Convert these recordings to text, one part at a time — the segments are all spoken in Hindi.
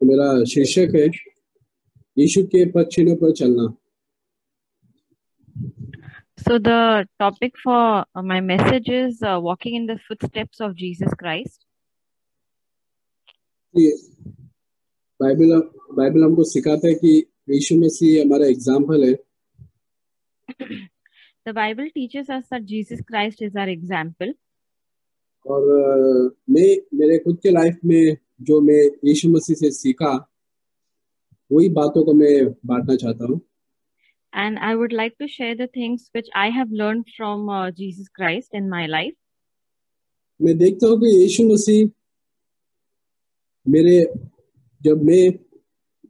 तो मेरा शीर्षक है यीशु के पद चिन्हों पर चलना। So the topic for my message is walking in the footsteps of Jesus Christ. ये बाइबल बाइबल हमको सिखाता है कि यीशु मसीह हमारा एग्जाम्पल है। The Bible teaches us that Jesus Christ is our example. और मैं मेरे खुद के लाइफ में जो मैं यीशु मसीह से सीखा वही बातों को मैं बांटना चाहता हूँ। And I would like to share the things which I have learned from Jesus Christ in my life. मैं देखता हूँ कि यीशु मसीह मेरे जब मैं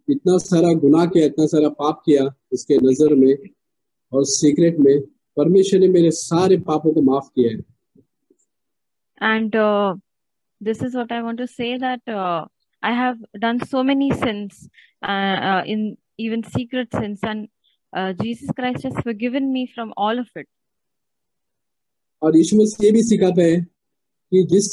इतना सारा गुनाह किया, इतना सारा पाप किया उसके नजर में और सीक्रेट में, परमेश्वर ने मेरे सारे पापों को माफ किया है। And this is what I want to say, that I have done so many sins, in even secret sins, and Jesus Christ has forgiven me from all of it. और यीशु मसीह ये भी सिखाता है कि जिस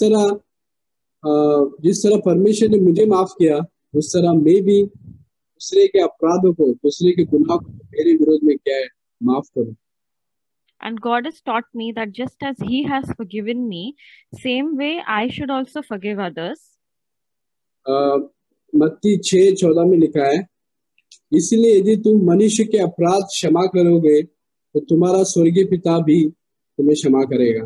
तरह परमेश्वर ने मुझे माफ किया उस तरह मैं भी दूसरे के अपराधों को, दूसरे के गुनाह को मेरे विरोध में क्या है माफ करूं। And God has taught me that just as He has forgiven me, same way I should also forgive others. मत्ती 6:14 में लिखा है, इसलिए यदि तुम मनुष्य के अपराध क्षमा करोगे तो तुम्हारा स्वर्गीय पिता भी तुम्हें क्षमा करेगा।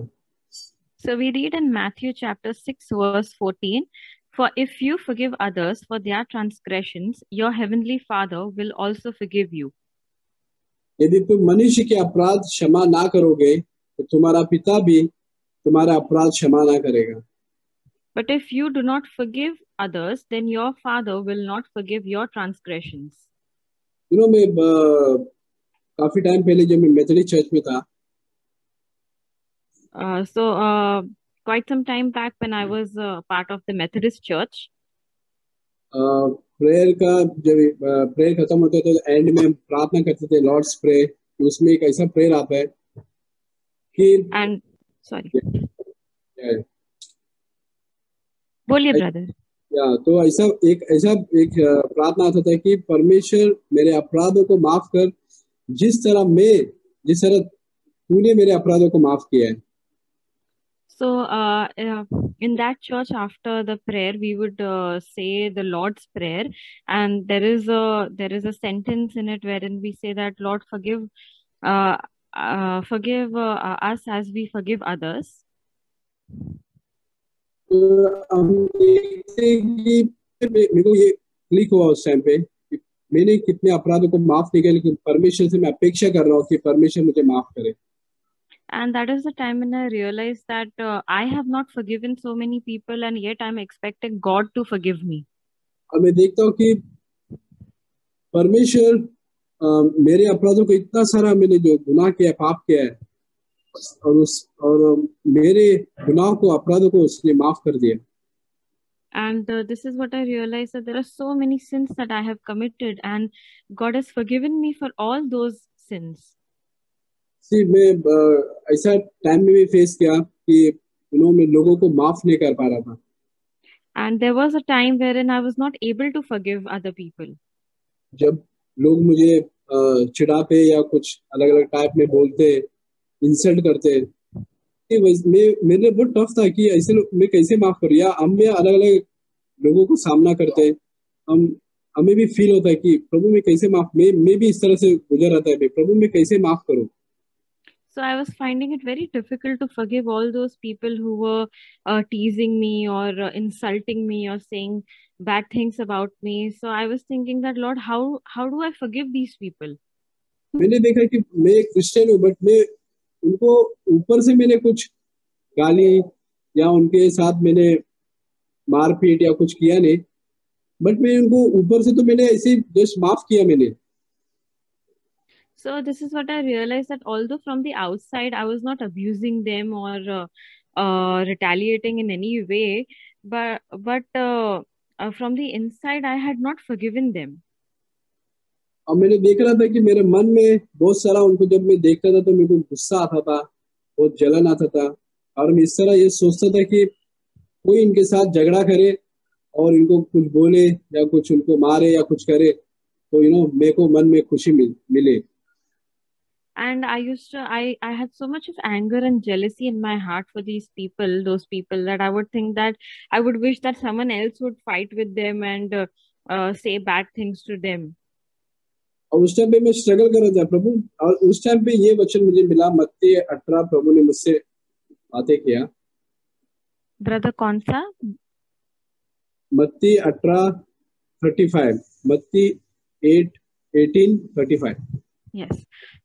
So we read in Matthew chapter 6 verse 14, for if you forgive others for their transgressions, your heavenly Father will also forgive you. यदि तुम मनुष्य के अपराध क्षमा ना करोगे तो तुम्हारा पिता भी तुम्हारा अपराध क्षमा ना करेगा। But if you do not forgive others, then your Father will not forgive your transgressions. मैं काफी टाइम पहले जब मैं मेथोडिस्ट चर्च में था, Quite some time back when I was part of the Methodist Church, prayer का जब प्रेयर खत्म होता है तो एंड में हम प्रार्थना करते थे, लॉर्ड्स प्रे। उसमें एक ऐसा प्रेयर आता है कि and sorry, बोलिए ब्रदर। या तो ऐसा एक प्रार्थना आता था कि परमेश्वर मेरे अपराधों को माफ कर, जिस तरह तूने मेरे अपराधों को माफ किया है। So in that church, after the prayer, we would say the Lord's Prayer, and there is a sentence in it wherein we say that Lord forgive us as we forgive others. तो हम देखते हैं कि मेरे को ये क्लिक हुआ उस टाइम पे कि मैंने कितने अपराधों को माफ नहीं किया, लेकिन परमेश्वर से मैं अपेक्षा कर रहा हूँ कि परमेश्वर मुझे माफ करे। And that is the time when I realized that I have not forgiven so many people, and yet I'm expecting God to forgive me. और मैं देखता हूँ कि परमेश्वर मेरे अपराधों को इतना सारा, मैंने जो गुनाह किया, पाप किया है, और मेरे गुनाह को, अपराधों को उसने माफ कर दिया। And this is what I realized, that there are so many sins that I have committed, and God has forgiven me for all those sins. मैं ऐसा टाइम में भी फेस किया कि मैं लोगों को माफ नहीं कर पा रहा था। And there was a time wherein I was not able to forgive other people. जब लोग मुझे चिढ़ाते या कुछ अलग अलग टाइप में बोलते, इंसल्ट करते, मेरे लिए बहुत टफ था कि ऐसे मैं कैसे माफ करूँ, या हम में अलग अलग लोगों को सामना करते, हमें भी फील होता है कि प्रभु मैं कैसे माफ, मैं भी इस तरह से गुजर रहा था, प्रभु मैं कैसे माफ करूँ। So I was finding it very difficult to forgive all those people who were teasing me, or insulting me, or saying bad things about me. So I was thinking that, Lord, how do I forgive these people? मैंने देखा कि मैं एक क्रिश्चियन हूँ, बट मैं उनको ऊपर से मैंने कुछ गाली या उनके साथ मैंने मारपीट या कुछ किया नहीं, बट मैं उनको ऊपर से तो मैंने ऐसे जस्ट माफ किया मैंने। So this is what I realized, that although from the outside I was not abusing them or retaliating in any way, but from the inside I had not forgiven them. और मैंने देख रहा था कि मेरे मन में बहुत सारा, उनको जब मैं देखता था तो मेरे को गुस्सा आता था, बहुत जलन आता था, और मैं इस तरह ये सोचता था कि कोई इनके साथ झगड़ा करे और इनको कुछ बोले या कुछ उनको मारे या कुछ करे, तो मेरे को मन में खुशी मिले। And I had so much of anger and jealousy in my heart for those people, that I would think that I would wish that someone else would fight with them and say bad things to them. और उस टाइम पे मैं स्ट्रगल कर रहा था प्रभु, और उस टाइम पे ये वचन मुझे मिला, मत्ती 18, प्रभु ने मुझसे बातें किया। ब्रदर कौन सा? मत्ती 18:35, मत्ती 8:18-35। Yes.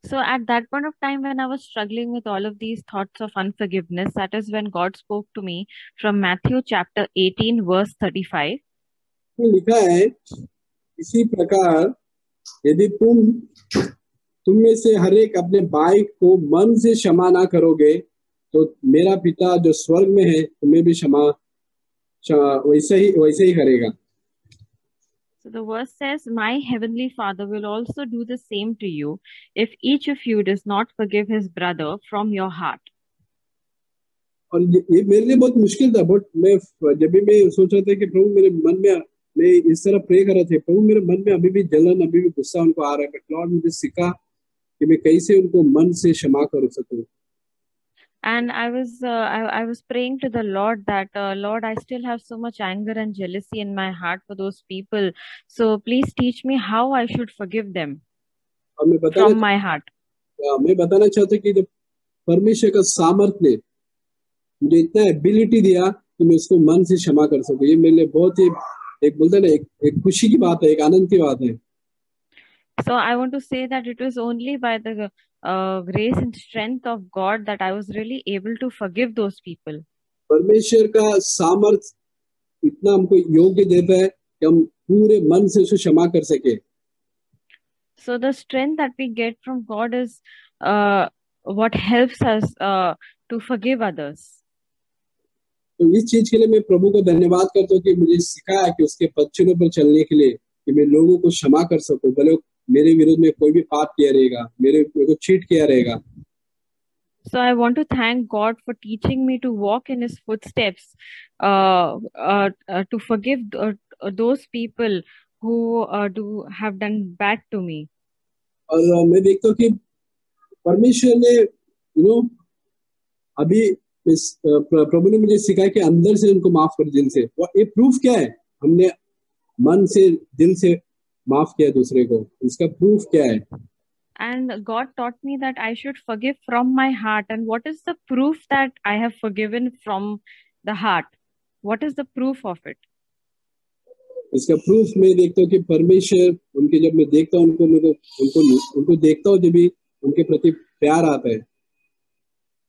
So at that point of time when I was struggling with all of these thoughts of unforgiveness, that is when God spoke to me from Matthew chapter 18 verse 35. लिखा है, इसी प्रकार यदि तुम में से हर एक अपने भाई को मन से क्षमा ना करोगे, तो मेरा पिता जो स्वर्ग में है तुम्हें भी क्षमा वैसे ही करेगा। So the verse says, my heavenly Father will also do the same to you if each of you does not forgive his brother from your heart. और ये मेरे लिए बहुत मुश्किल था, बट जब भी मैं सोच रहा था कि प्रभु मेरे मन में, मैं इस तरह प्रे कर रहा था, प्रभु मेरे मन में अभी भी जलन, अभी भी गुस्सा उनको आ रहा है, बट लॉर्ड मुझे सिखा कि मैं कैसे उनको मन से क्षमा कर सकूं। And I was praying to the Lord that Lord, I still have so much anger and jealousy in my heart for those people. So please teach me how I should forgive them from my heart. मैं बताना चाहता हूँ कि जब परमेश्वर का सामर्थ्य ने मुझे इतना एबिलिटी दिया कि मैं उसको मन से क्षमा कर सकूं, ये मेरे लिए बहुत ही एक बोलते ना एक खुशी की बात है, एक आनंद की बात है। So I want to say that it was only by the grace and strength of God that I was really able to forgive those people. परमेश्वर का सामर्थ्य इतना हमको योग्य देता है कि हम पूरे मन से उसे क्षमा कर सके। So the strength that we get from God is what helps us to forgive others. तो इस चीज के लिए मैं प्रभु को धन्यवाद करता हूँ कि मुझे सिखाया कि उसके वचनों पर चलने के लिए, कि मैं लोगों को क्षमा कर सकूं, भले मेरे विरोध में कोई भी पाप किया रहेगा, मेरे को चीट किया रहेगा। So I want to thank God for teaching me to walk in His footsteps, to forgive those people who have done bad to me. और मैं देखता हूँ कि परमेश्वर ने अभी प्रभु ने मुझे सिखाया कि अंदर से उनको माफ कर, दिल से। और ये प्रूफ क्या है? हमने मन से, दिल से माफ किया दूसरे को, इसका प्रूफ क्या है? And God taught me that I should forgive from my heart. And what is the proof that I have forgiven from the heart? What is the proof of it? इसका प्रूफ मैं देखता हूँ कि परमेश्वर उनके, जब मैं देखता हूँ उनको देखता हूँ, जब भी उनके प्रति प्यार आता है।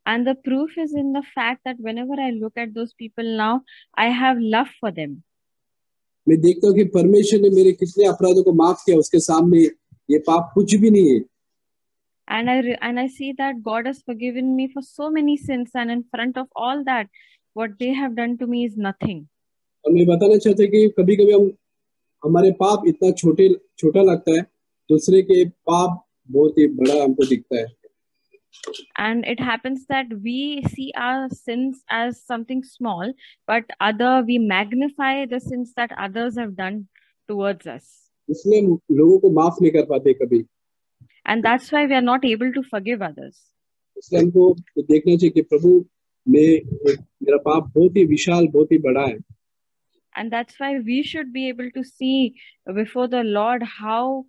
And the proof is in the fact that whenever I look at those people now, I have love for them. मैं देखता हूँ कि परमेश्वर ने मेरे कितने अपराधों को माफ किया, उसके सामने ये पाप कुछ भी नहीं है। And I see that God has forgiven me for so many sins, and in front of all that, what they have done to me is nothing. और मैं बताना चाहता हूँ कि कभी-कभी हमारे पाप इतना छोटा लगता है, दूसरे के पाप बहुत ही बड़ा हमको दिखता है। And it happens that we see our sins as something small, but we magnify the sins that others have done towards us. इसलिए लोगों को माफ नहीं कर पाते कभी। And that's why we are not able to forgive others. इसलिए हमको देखना चाहिए कि प्रभु, मेरा पाप बहुत ही विशाल, बहुत ही बड़ा है। And that's why we should be able to see before the Lord how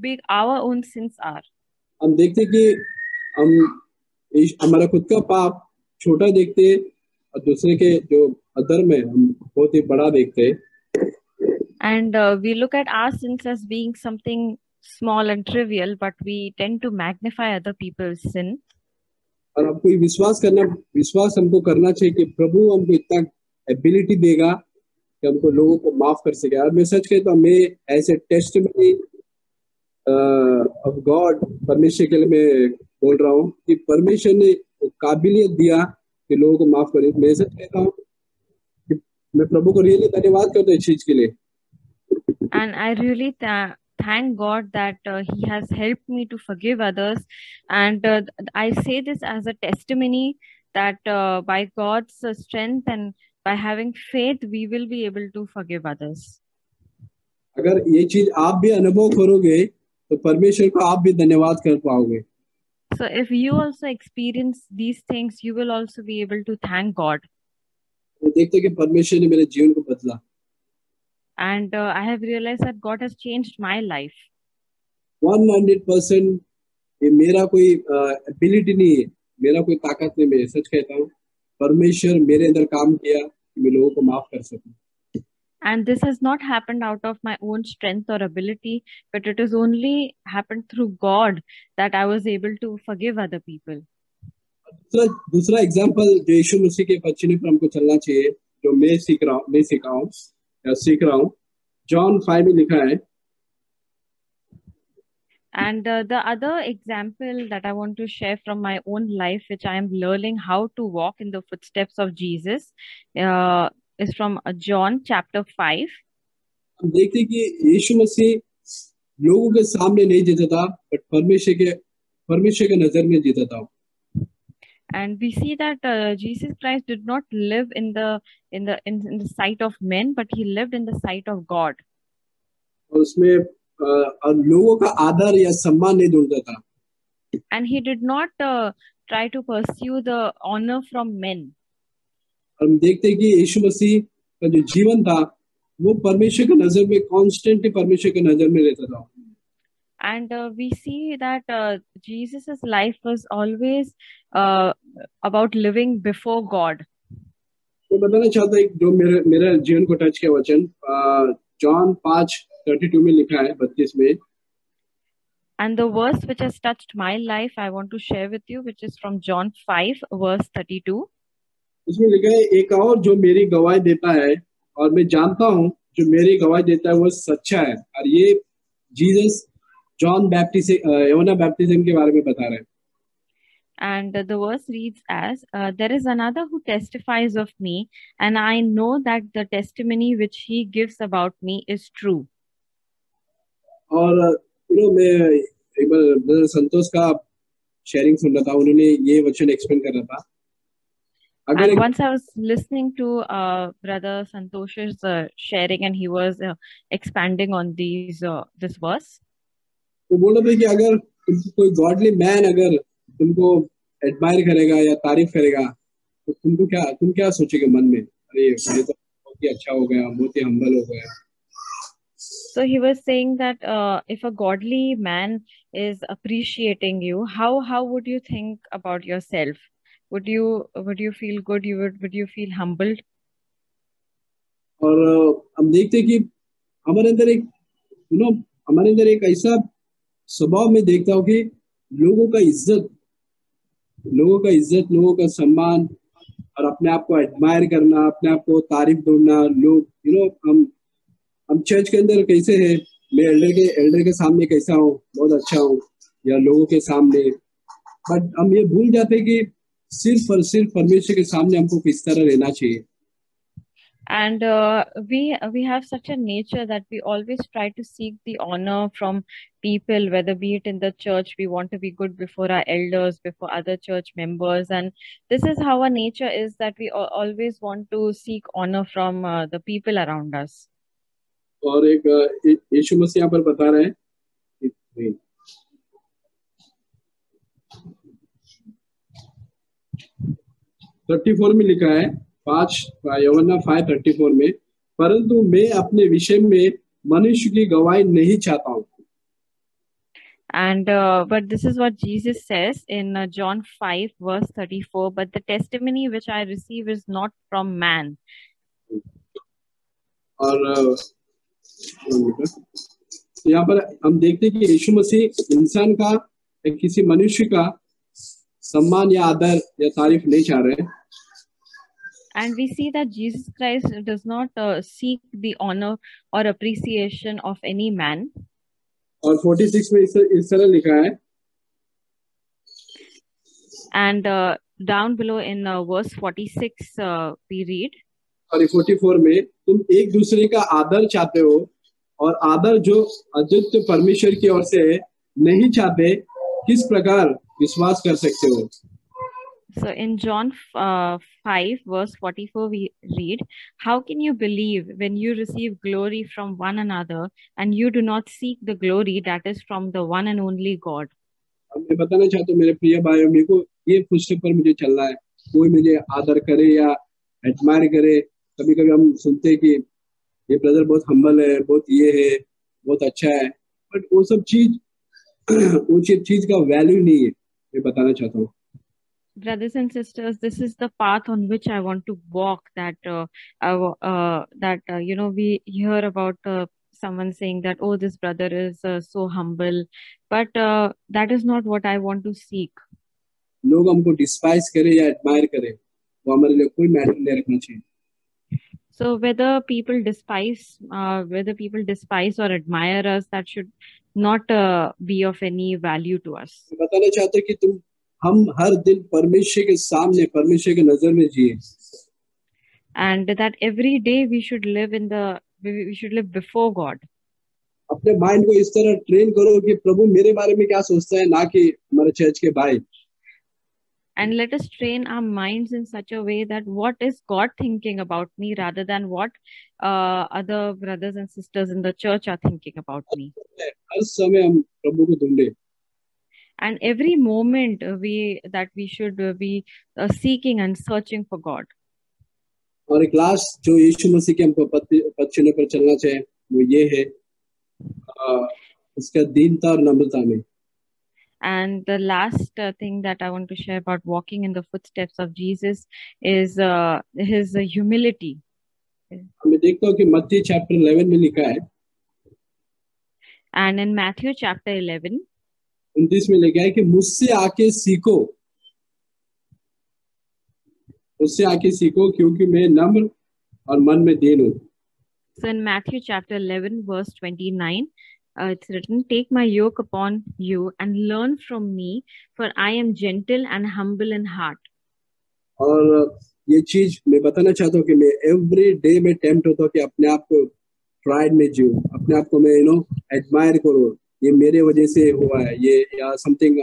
big our own sins are. हम देखते कि हमारा खुद का पाप छोटा देखते हैं, और दूसरे के जो अधर्म है हम बहुत ही बड़ा देखते हैं। And we look at our sins as being something small and trivial, but we tend to magnify other people's sin. और हमको विश्वास हमको करना चाहिए कि प्रभु हमको इतना एबिलिटी देगा कि हमको लोगों को माफ कर सके। और मैं सच कहता हूँ, मैं ऐसे टेस्टिमनी ऑफ गॉड, परमेश्वर के लिए मैं बोल रहा हूँ कि परमेश्वर ने काबिलियत दिया कि लोगों को माफ करे। मैं सच कहता हूँ कि मैं प्रभु को रियली धन्यवाद करता हूँ इस चीज के लिए। And I really thank God that He has helped me to forgive others. And I say this as a testimony that by God's strength and by having faith, we will be able to forgive others. अगर ये चीज आप भी अनुभव करोगे तो परमेश्वर को आप भी धन्यवाद कर पाओगे। So if you also experience these things, you will also be able to thank God. मैं देखते कि परमेश्वर ने मेरे जीवन को बदला। And I have realized that God has changed my life. 100% ये मेरा कोई एबिलिटी नहीं है, मेरा कोई ताकत नहीं, मैं सच कहता हूँ, परमेश्वर मेरे अंदर काम किया कि मैं लोगों को माफ कर सकूं। And this has not happened out of my own strength or ability, but it has only happened through God that I was able to forgive other people. दूसरा एग्जाम्पल जो यीशु मसीह के बचने पर हमको चलना चाहिए, जो मैं सीख रहा हूँ, जॉन 5 में लिखा है। And the other example that I want to share from my own life, which I am learning how to walk in the footsteps of Jesus, is from John chapter 5. हम देखते हैं कि यीशु मसीह लोगों के सामने नहीं जीता था, बट परमेश्वर के नजर में जीता था। And we see that Jesus Christ did not live in the sight of men, but he lived in the sight of God. और उसमें और लोगों का आदर या सम्मान नहीं ढूंढता था। And he did not try to pursue the honor from men. और हम देखते हैं कि यीशु मसीह का जो जीवन था वो परमेश्वर की नजर में कॉन्स्टेंटली परमेश्वर की नजर में रहता था। And we see that Jesus's life was always about living before God. मैं बताना चाहता हूँ जो मेरे जीवन को टच किया वचन जॉन 5:32 में लिखा है, 32 में। And the verse which has touched my life, I want to share with you, which is from John 5 verse 32. उसमें लिखा है, एक और जो मेरी गवाही देता है और मैं जानता हूँ जो मेरी गवाही देता है वो सच्चा है। और ये जीसस जॉन यूहन्ना बैप्टिज्म के बारे में बता रहे हैं। And the verse reads as, there is another who testifies of me, and I know that the testimony which he gives about me is true. और मैं एक बार संतोष का शेयरिंग सुन रहा था, उन्होंने ये वचन एक्सप्लेन कर रहा था। And once I was listening to brother Santosh's sharing, and he was expanding on this verse. तो बोल रहा था कि अगर कोई गॉडली मैन अगर तुमको एडमायर करेगा या तारीफ करेगा तो तुम क्या सोचेगे मन में, अरे ये तो बहुत ही अच्छा हो गया, बहुत ही हम्बल हो गया। So he was saying that if a godly man is appreciating you, how would you think about yourself? Would you feel good? Would you feel humbled? और हम देखते हैं कि हमारे अंदर एक ऐसा स्वभाव में देखता हूँ कि लोगों का इज्जत, लोगों का सम्मान और अपने आप को एडमायर करना, अपने आप को तारीफ ढूंढना। लोग हम चर्च के अंदर कैसे हैं, मैं एल्डर के सामने कैसा हूँ, बहुत अच्छा हूँ, या लोगों के सामने। बट हम ये भूल जाते हैं कि सिर्फ और सिर्फ परमेश्वर के सामने हमको किस तरह रहना चाहिए। And we have such a nature that we always try to seek the honor from people, whether be it in the church. We want to be good before our elders, before other church members, and this is how our nature is, that we always want to seek honor from the people around us. और एक यीशु मसीह यहाँ पर बता रहे हैं, 34 में लिखा है, यूहन्ना 5:34 में, परंतु मैं अपने विषय में मनुष्य की गवाही नहीं चाहता हूँ। And but this is what Jesus says in John 5 verse 34, but the testimony which I receive is not from man. और यहाँ पर हम देखते हैं कि यीशु मसीह इंसान का या किसी मनुष्य का सम्मान या आदर या तारीफ नहीं चाह रहे। And we see that Jesus Christ does not seek the honor or appreciation of any man. और 46 में इस तरह लिखा है, and down below in verse 46 we read, और 44 में, तुम एक दूसरे का आदर चाहते हो और आदर जो अद्वितीय परमेश्वर की ओर से नहीं चाहते, किस प्रकार विश्वास कर सकते हो? So in John 5, verse 44, we read, "How can you believe when you receive glory from one another and you do not seek the glory that is from the one and only God?" अब मैं बताना चाहता हूँ मेरे प्रिय भाइयों, मेरे को ये फुटस्टेप पर मुझे चलना है। कोई मुझे आदर करे या एडमायर करे, कभी कभी हम सुनते हैं कि ये ब्रदर बहुत हम्बल है, बहुत ये है, बहुत अच्छा है, बट वो सब चीज वो चीज का वैल्यू नहीं है, मैं बताना चाहता हूँ। Brothers and sisters, this is the path on which I want to walk. We hear about someone saying that, oh, this brother is so humble, but that is not what I want to seek. लोग हमको डिस्पाइस करे या एडमायर करे, वो हमारे लिए कोई मैटर नहीं रखना चाहिए। So whether people despise or admire us, that should not be of any value to us. मैं बताना चाहता हूँ कि हम हर दिन परमेश्वर के सामने, परमेश्वर के नजर में जिए, and that every day we should live before God. अपने माइंड को इस तरह ट्रेन करो कि प्रभु मेरे बारे में क्या सोचता है, ना कि हमारे चर्च के भाई। And let us train our minds in such a way that what is God thinking about me rather than what other brothers and sisters in the church are thinking about me. हर समय हम प्रभु को ढूंढे, And every moment we should be seeking and searching for God. और एक लास्ट जो यीशु मसीह के हमको पद चुने पर चलना चाहिए, वो ये है उसका दीनता और नम्रता में। And the last thing that I want to share about walking in the footsteps of Jesus is his humility. मैं देखता हूँ कि मत्ती चैप्टर 11 में लिखा है, and in Matthew chapter 11, 29 में लिखा है कि मुझसे आके सीखो, मुझसे आके सीखो क्योंकि मैं नम्र और मन में दीन हूँ। So in Matthew chapter 11 verse 29, it's written, "Take my yoke upon you and learn from me, for I am gentle and humble in heart." और ये चीज मैं बताना चाहता हूँ कि मैं एवरी डे में टेम्प्ट होता हूँ कि अपने आप को प्राइड में जीऊं, अपने आप को मैं एडमायर करूँ, ये मेरे वजह से हुआ है, ये या समथिंग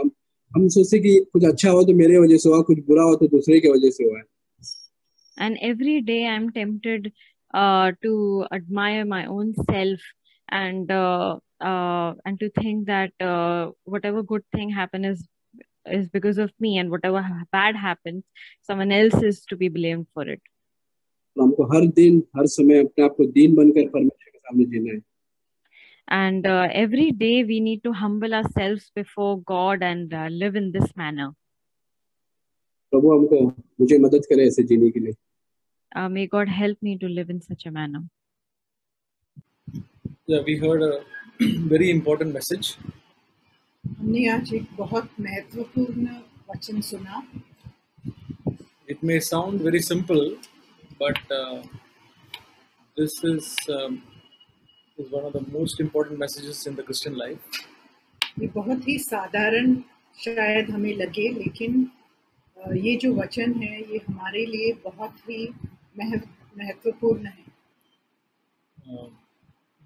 हम सोचते कि कुछ अच्छा हो तो मेरे वजह से हुआ, कुछ बुरा हो तो दूसरे के वजह से हुआ है। And every day I'm tempted to admire my own self and to think that whatever good thing happens is because of me, and whatever bad happens, someone else is to be blamed for it. तो हमको हर दिन हर समय अपने आप को दीन बनकर परमेश्वर के सामने जीना है। And every day we need to humble ourselves before God and live in this manner. प्रभु हमको मुझे मदद करे ऐसे जीने के लिए। May God help me to live in such a manner. Yeah, we heard a very important message. हमने आज एक बहुत महत्वपूर्ण वचन सुना। It may sound very simple, but this is one of the most important messages in the Christian life. ये बहुत ही साधारण शायद हमें लगे, लेकिन ये जो वचन है ये हमारे लिए बहुत ही महत्वपूर्ण है।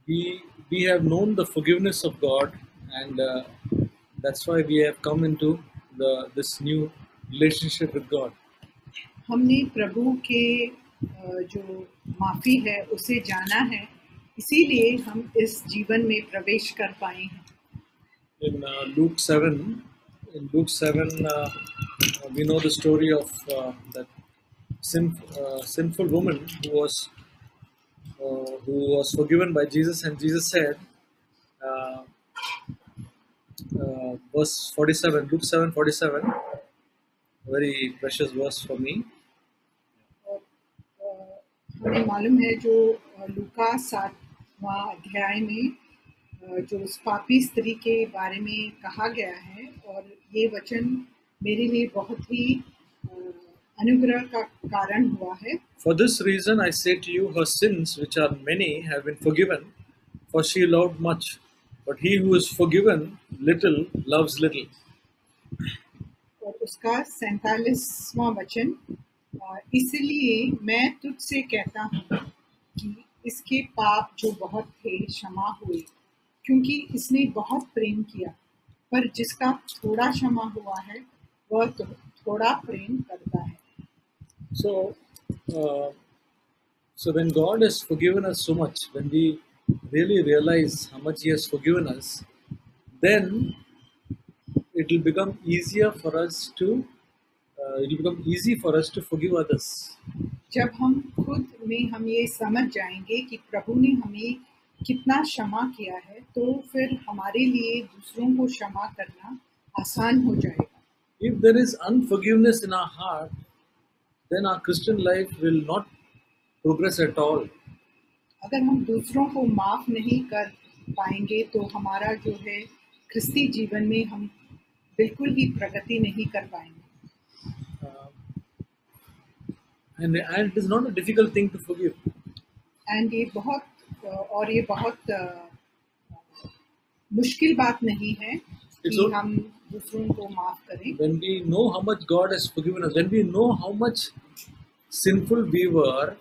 We have known the forgiveness of God, and that's why we have come into this new relationship with God. हमने प्रभु के जो माफी है उसे जाना है, इसीलिए हम इस जीवन में प्रवेश कर पाए हैं। In Luke 7, we know the story of that sinful woman who was forgiven by Jesus, and Jesus said, verse 47, Luke 7:47, very precious verse for me. हमें मालूम है जो लूका 7वां अध्याय में जो उस पापी स्त्री के बारे में कहा गया है, और ये वचन मेरे लिए बहुत ही अनुग्रह का कारण हुआ है। For this reason I say to you, her sins, which are many, have been forgiven, for she loved much. But he who is forgiven little loves little. और उसका 47वां वचन, इसलिए मैं तुझसे कहता हूँ कि इसके पाप जो बहुत थे क्षमा हुए, क्योंकि इसने बहुत प्रेम किया। पर जिसका थोड़ा क्षमा हुआ है वह तो थोड़ा प्रेम करता है। So, uh, so when God has forgiven us so much, when we really realize how much He has forgiven us, then it will become easier for us to. It will become easy for us to forgive others. जब हम खुद में हम ये समझ जाएंगे कि प्रभु ने हमें कितना क्षमा किया है, तो फिर हमारे लिए दूसरों को क्षमा करना आसान हो जाएगा। If there is unforgiveness in our heart, then our Christian life will not progress at all. अगर हम दूसरों को माफ नहीं कर पाएंगे तो हमारा जो है ख्रिस्ती जीवन में हम बिल्कुल ही प्रगति नहीं कर पाएंगे। And it is not a difficult thing to forgive. And ये बहुत मुश्किल बात नहीं है कि हम दूसरों को माफ करें। When we know how much God has forgiven us, when we know how much sinful we were,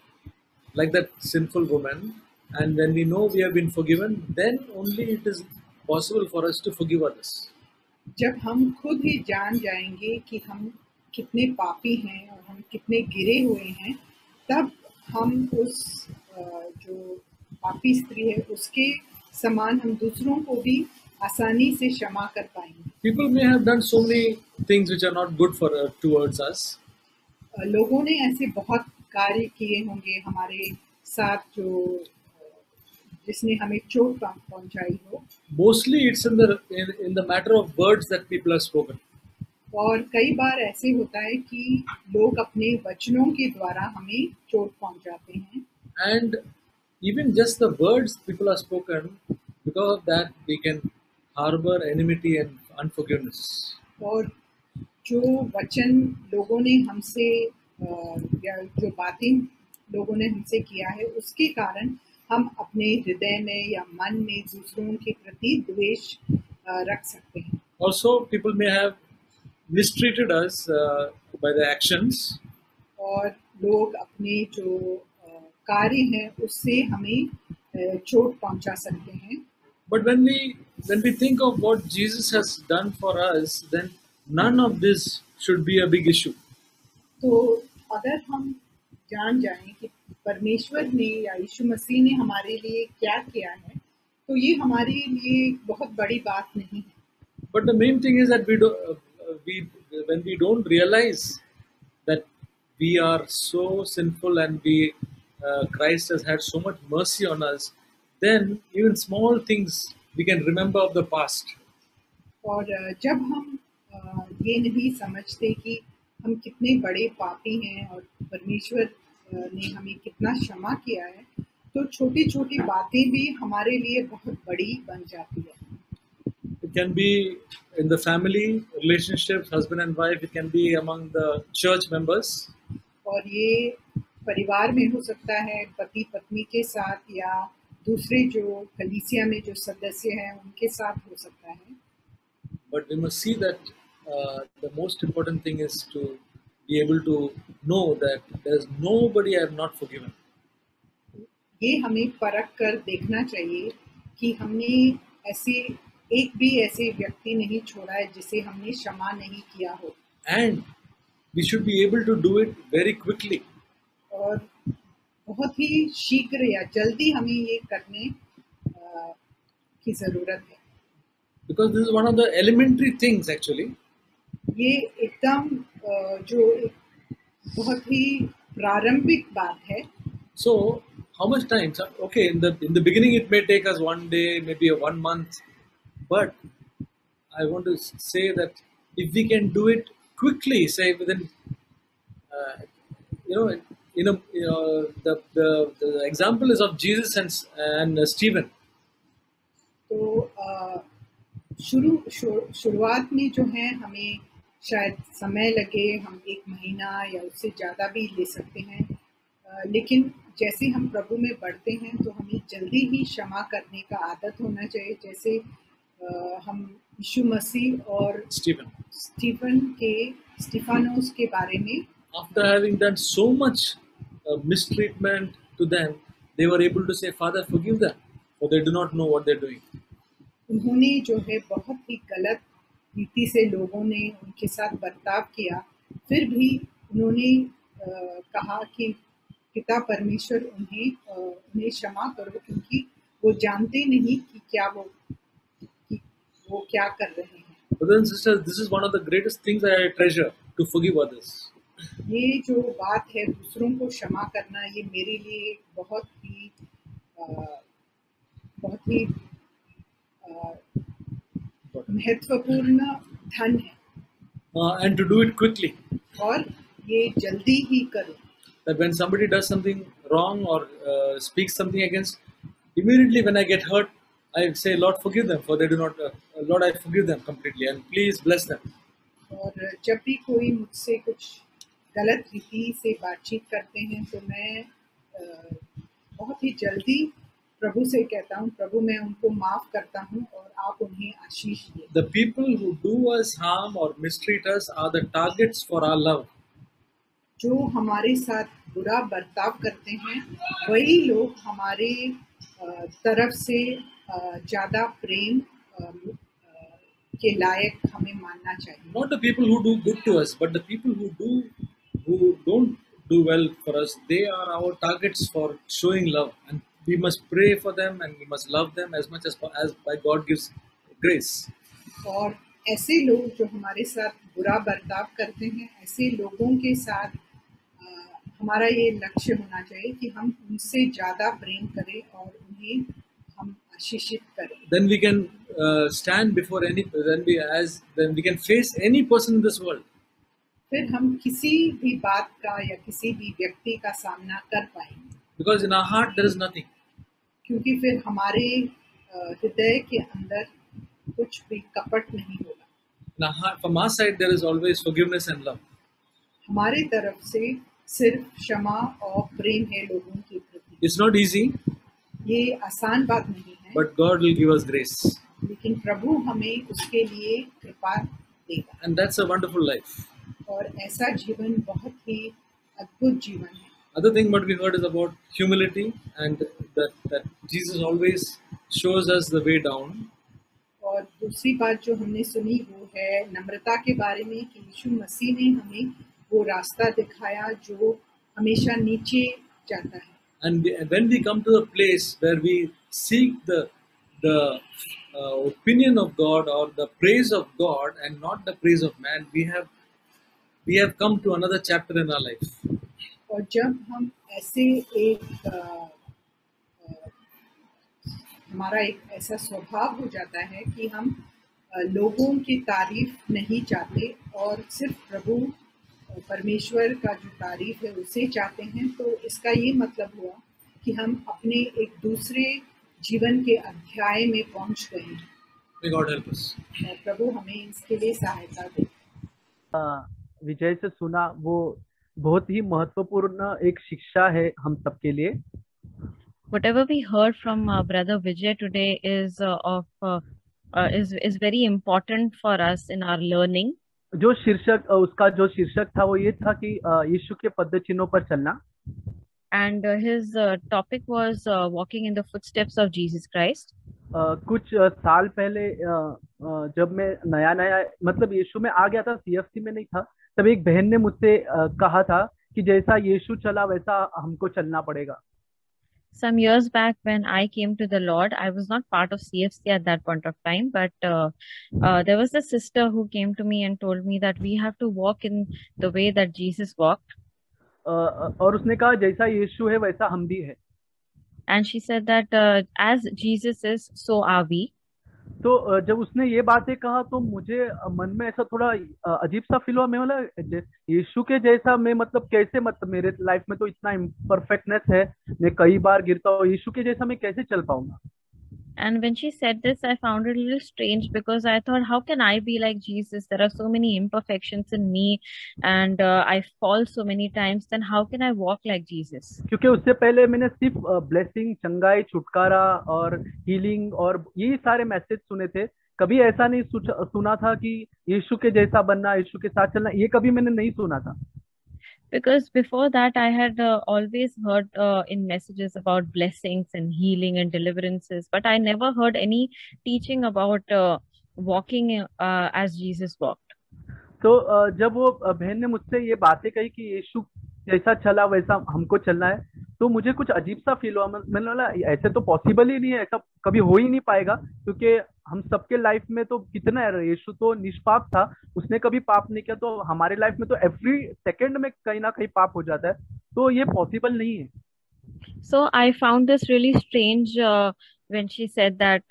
like that sinful woman, and when we know we have been forgiven, then only it is possible for us to forgive others. जब हम खुद ही जान जाएंगे कि हम कितने पापी हैं और हम कितने गिरे हुए हैं, तब हम उस जो पापी स्त्री है उसके समान हम दूसरों को भी आसानी से क्षमा कर पाएंगे। People may have done so many things which are not good for towards us. लोगों ने ऐसे बहुत कार्य किए होंगे हमारे साथ जो जिसने हमें चोट पहुंचाई हो। Mostly it's in the matter of words that people have spoken. और कई बार ऐसे होता है कि लोग अपने वचनों के द्वारा हमें चोट पहुंचाते हैं। And even just the words people have spoken, because of that we can harbor enmity and unforgiveness. और जो वचन लोगों ने हमसे या जो बातें लोगों ने हमसे किया है उसके कारण हम अपने हृदय में या मन में दूसरों के प्रति द्वेष रख सकते हैं। Also, people may have mistreated us by their actions. और लोग अपने जो कार्य हैं उससे हमें चोट पहुंचा सकते हैं। But when we think of what Jesus has done for us, then none of this should be a big issue. तो अगर हम जान जाएं कि परमेश्वर ने या यीशु मसीह ने हमारे लिए क्या किया है, तो ये हमारे लिए बहुत बड़ी बात नहीं है। But the main thing is that when we don't realize that we are so sinful and Christ has had so much mercy on us, then even small things we can remember of the past. और जब हम ये नहीं समझते कि हम कितने बड़े पापी हैं और परमेश्वर ने हमें कितना क्षमा किया है, तो छोटी छोटी बातें भी हमारे लिए बहुत बड़ी बन जाती है। It can be in the family relationships, husband and wife. It can be among the church members. और ये परिवार में हो सकता है, पति पत्नी के साथ या दूसरे जो कलीसिया में जो सदस्य हैं उनके साथ हो सकता है। But we must see that the most important thing is to be able to know that there is nobody I have not forgiven. ये हमें परख कर देखना चाहिए कि हमने एक भी ऐसे व्यक्ति नहीं छोड़ा है जिसे हमने क्षमा नहीं किया हो। And we should be able to do it very quickly. और बहुत ही शीघ्र या जल्दी हमें ये करने की जरूरत है। Because this is one of the elementary things actually. ये एकदम जो बहुत ही प्रारंभिक बात है। So how much time? Okay, in the beginning it may take us one day, maybe 1 month, but I want to say that if we can do it quickly, say within, the example is of Jesus and Stephen. तो शुरुआत में जो है हमें शायद समय लगे, हम 1 महीना या उससे ज़्यादा भी ले सकते हैं, लेकिन जैसे हम प्रभु में बढ़ते हैं तो हमें जल्दी ही क्षमा करने का आदत होना चाहिए। जैसे हम यीशु मसीह और स्टीफानोस के बारे में, after having done so much mistreatment to them, they were able to say, Father, forgive them, for they do not know what they're doing. उन्होंने जो है बहुत ही गलत रीति से लोगों ने उनके साथ बर्ताव किया, फिर भी उन्होंने कहा कि पिता परमेश्वर उन्हें क्षमा करो, क्योंकि वो जानते नहीं कि वो क्या कर रहे हैं। Brothers and sisters, this is one of the greatest things that I treasure, to forgive others. ये जो बात है दूसरों को क्षमा करना, ये मेरे लिए बहुत ही महत्वपूर्ण धन है, And to do it quickly. और ये जल्दी ही करो। That when somebody does something wrong or speaks something against, immediately when I get hurt, I say, Lord, forgive them, for they do not. Lord, I forgive them completely, and please bless them. और जब भी कोई मुझसे कुछ गलत रीति से बातचीत करते हैं तो मैं बहुत ही जल्दी प्रभु से कहता हूँ, प्रभु मैं उनको माफ करता हूँ और आप उन्हें आशीष दें। The people who do us harm or mistreat us are the targets for our love. जो हमारे साथ बुरा बर्ताव करते हैं वही लोग हमारे तरफ से ज़्यादा प्रेम के लायक हमें मानना चाहिए। Not the people who do good to us, but the people who don't do well for us. They are our targets for showing love, and we must pray for them and we must love them as much as by God gives grace. और ऐसे लोग जो हमारे साथ बुरा बर्ताव करते हैं, ऐसे लोगों के साथ हमारा ये लक्ष्य होना चाहिए कि हम उनसे ज़्यादा प्रेम करें और उन्हें हम आशीषित करें। Then we can stand before then we can face any person in this world. फिर हम किसी भी बात का या किसी भी व्यक्ति का सामना कर पाएंगे। Because in our heart there is nothing. क्योंकि फिर हमारे हृदय के अंदर कुछ भी कपट नहीं होगा। In our heart, from our side there is always forgiveness and love. हमारे तरफ से सिर्फ क्षमा और प्रेम है लोगों के प्रति। It's not easy. ये आसान बात नहीं है। But God will give us grace. लेकिन प्रभु हमें उसके लिए कृपा देगा। And that's a wonderful life. और ऐसा जीवन बहुत ही अद्भुत जीवन है। Other thing what we heard is about humility, and that Jesus always shows us the way down. और दूसरी बात जो हमने सुनी वो है नम्रता के बारे में, कि यीशु मसीह ने हमें वो रास्ता दिखाया जो हमेशा नीचे जाता है। And when we come to the place where we seek the opinion of God or the praise of God and not the praise of man, we have come to another chapter in our life. और जब हम ऐसे हमारा एक ऐसा स्वभाव हो जाता है कि हम लोगों की तारीफ नहीं चाहते और सिर्फ प्रभु परमेश्वर का जो तारीफ है उसे चाहते हैं, तो इसका ये मतलब हुआ कि हम अपने एक दूसरे जीवन के अध्याय में पहुंच गए हैं। May God help us. और प्रभु हमें इसके लिए सहायता दे। विजय से सुना वो बहुत ही महत्वपूर्ण एक शिक्षा है हम सबके लिए। Whatever we heard from Brother Vijay today is very important for us in our learning. जो शीर्षक उसका जो शीर्षक था वो ये था कि यीशु के पद चिन्हों पर चलना। And his topic was walking in the footsteps of Jesus Christ. कुछ साल पहले जब मैं नया मतलब यीशु में आ गया था, CFC में नहीं था, तब एक बहन ने मुझसे कहा था कि जैसा यीशु चला वैसा हमको चलना पड़ेगा। Some years back when I came to the Lord, I was not part of CFC at that point of time, but there was a sister who came to me and told me that we have to walk in the way that Jesus walked. और उसने कहा जैसा यीशु है वैसा हम भी है। And she said that as Jesus is, so are we. तो जब उसने ये बातें कहा तो मुझे मन में ऐसा थोड़ा अजीब सा फील हुआ। मैं बोला यीशु के जैसा मैं मतलब कैसे, मतलब मेरे लाइफ में तो इतना इम्परफेक्टनेस है, मैं कई बार गिरता हूँ, यीशु के जैसा मैं कैसे चल पाऊंगा। And when she said this, I found it a little strange because I thought, how can I be like Jesus? There are so many imperfections in me and I fall so many times. Then how can I walk like Jesus? क्योंकि उससे पहले मैंने सिर्फ ब्लेसिंग, चंगाई, छुटकारा और हीलिंग और ये सारे मैसेज सुने थे। कभी ऐसा नहीं सुना था कि यीशु के जैसा बनना, यीशु के साथ चलना, ये कभी मैंने नहीं सुना था। Because before that, I had always heard in messages about blessings and healing and deliverances, but I never heard any teaching about walking as Jesus walked. तो जब वो बहन ने मुझसे ये बातें कही कि यीशु जैसा चला वैसा हमको चलना है, तो मुझे कुछ अजीब सा फील हुआ। मैंने बोला ऐसे तो पॉसिबल ही नहीं है, ऐसा कभी हो ही नहीं पाएगा, क्योंकि हम सबके लाइफ में तो कितना है, यीशु तो निष्पाप था, उसने कभी पाप नहीं किया, तो हमारे लाइफ में तो एवरी सेकंड में कहीं ना कहीं पाप हो जाता है, तो ये पॉसिबल नहीं है। So I found this really strange when she said that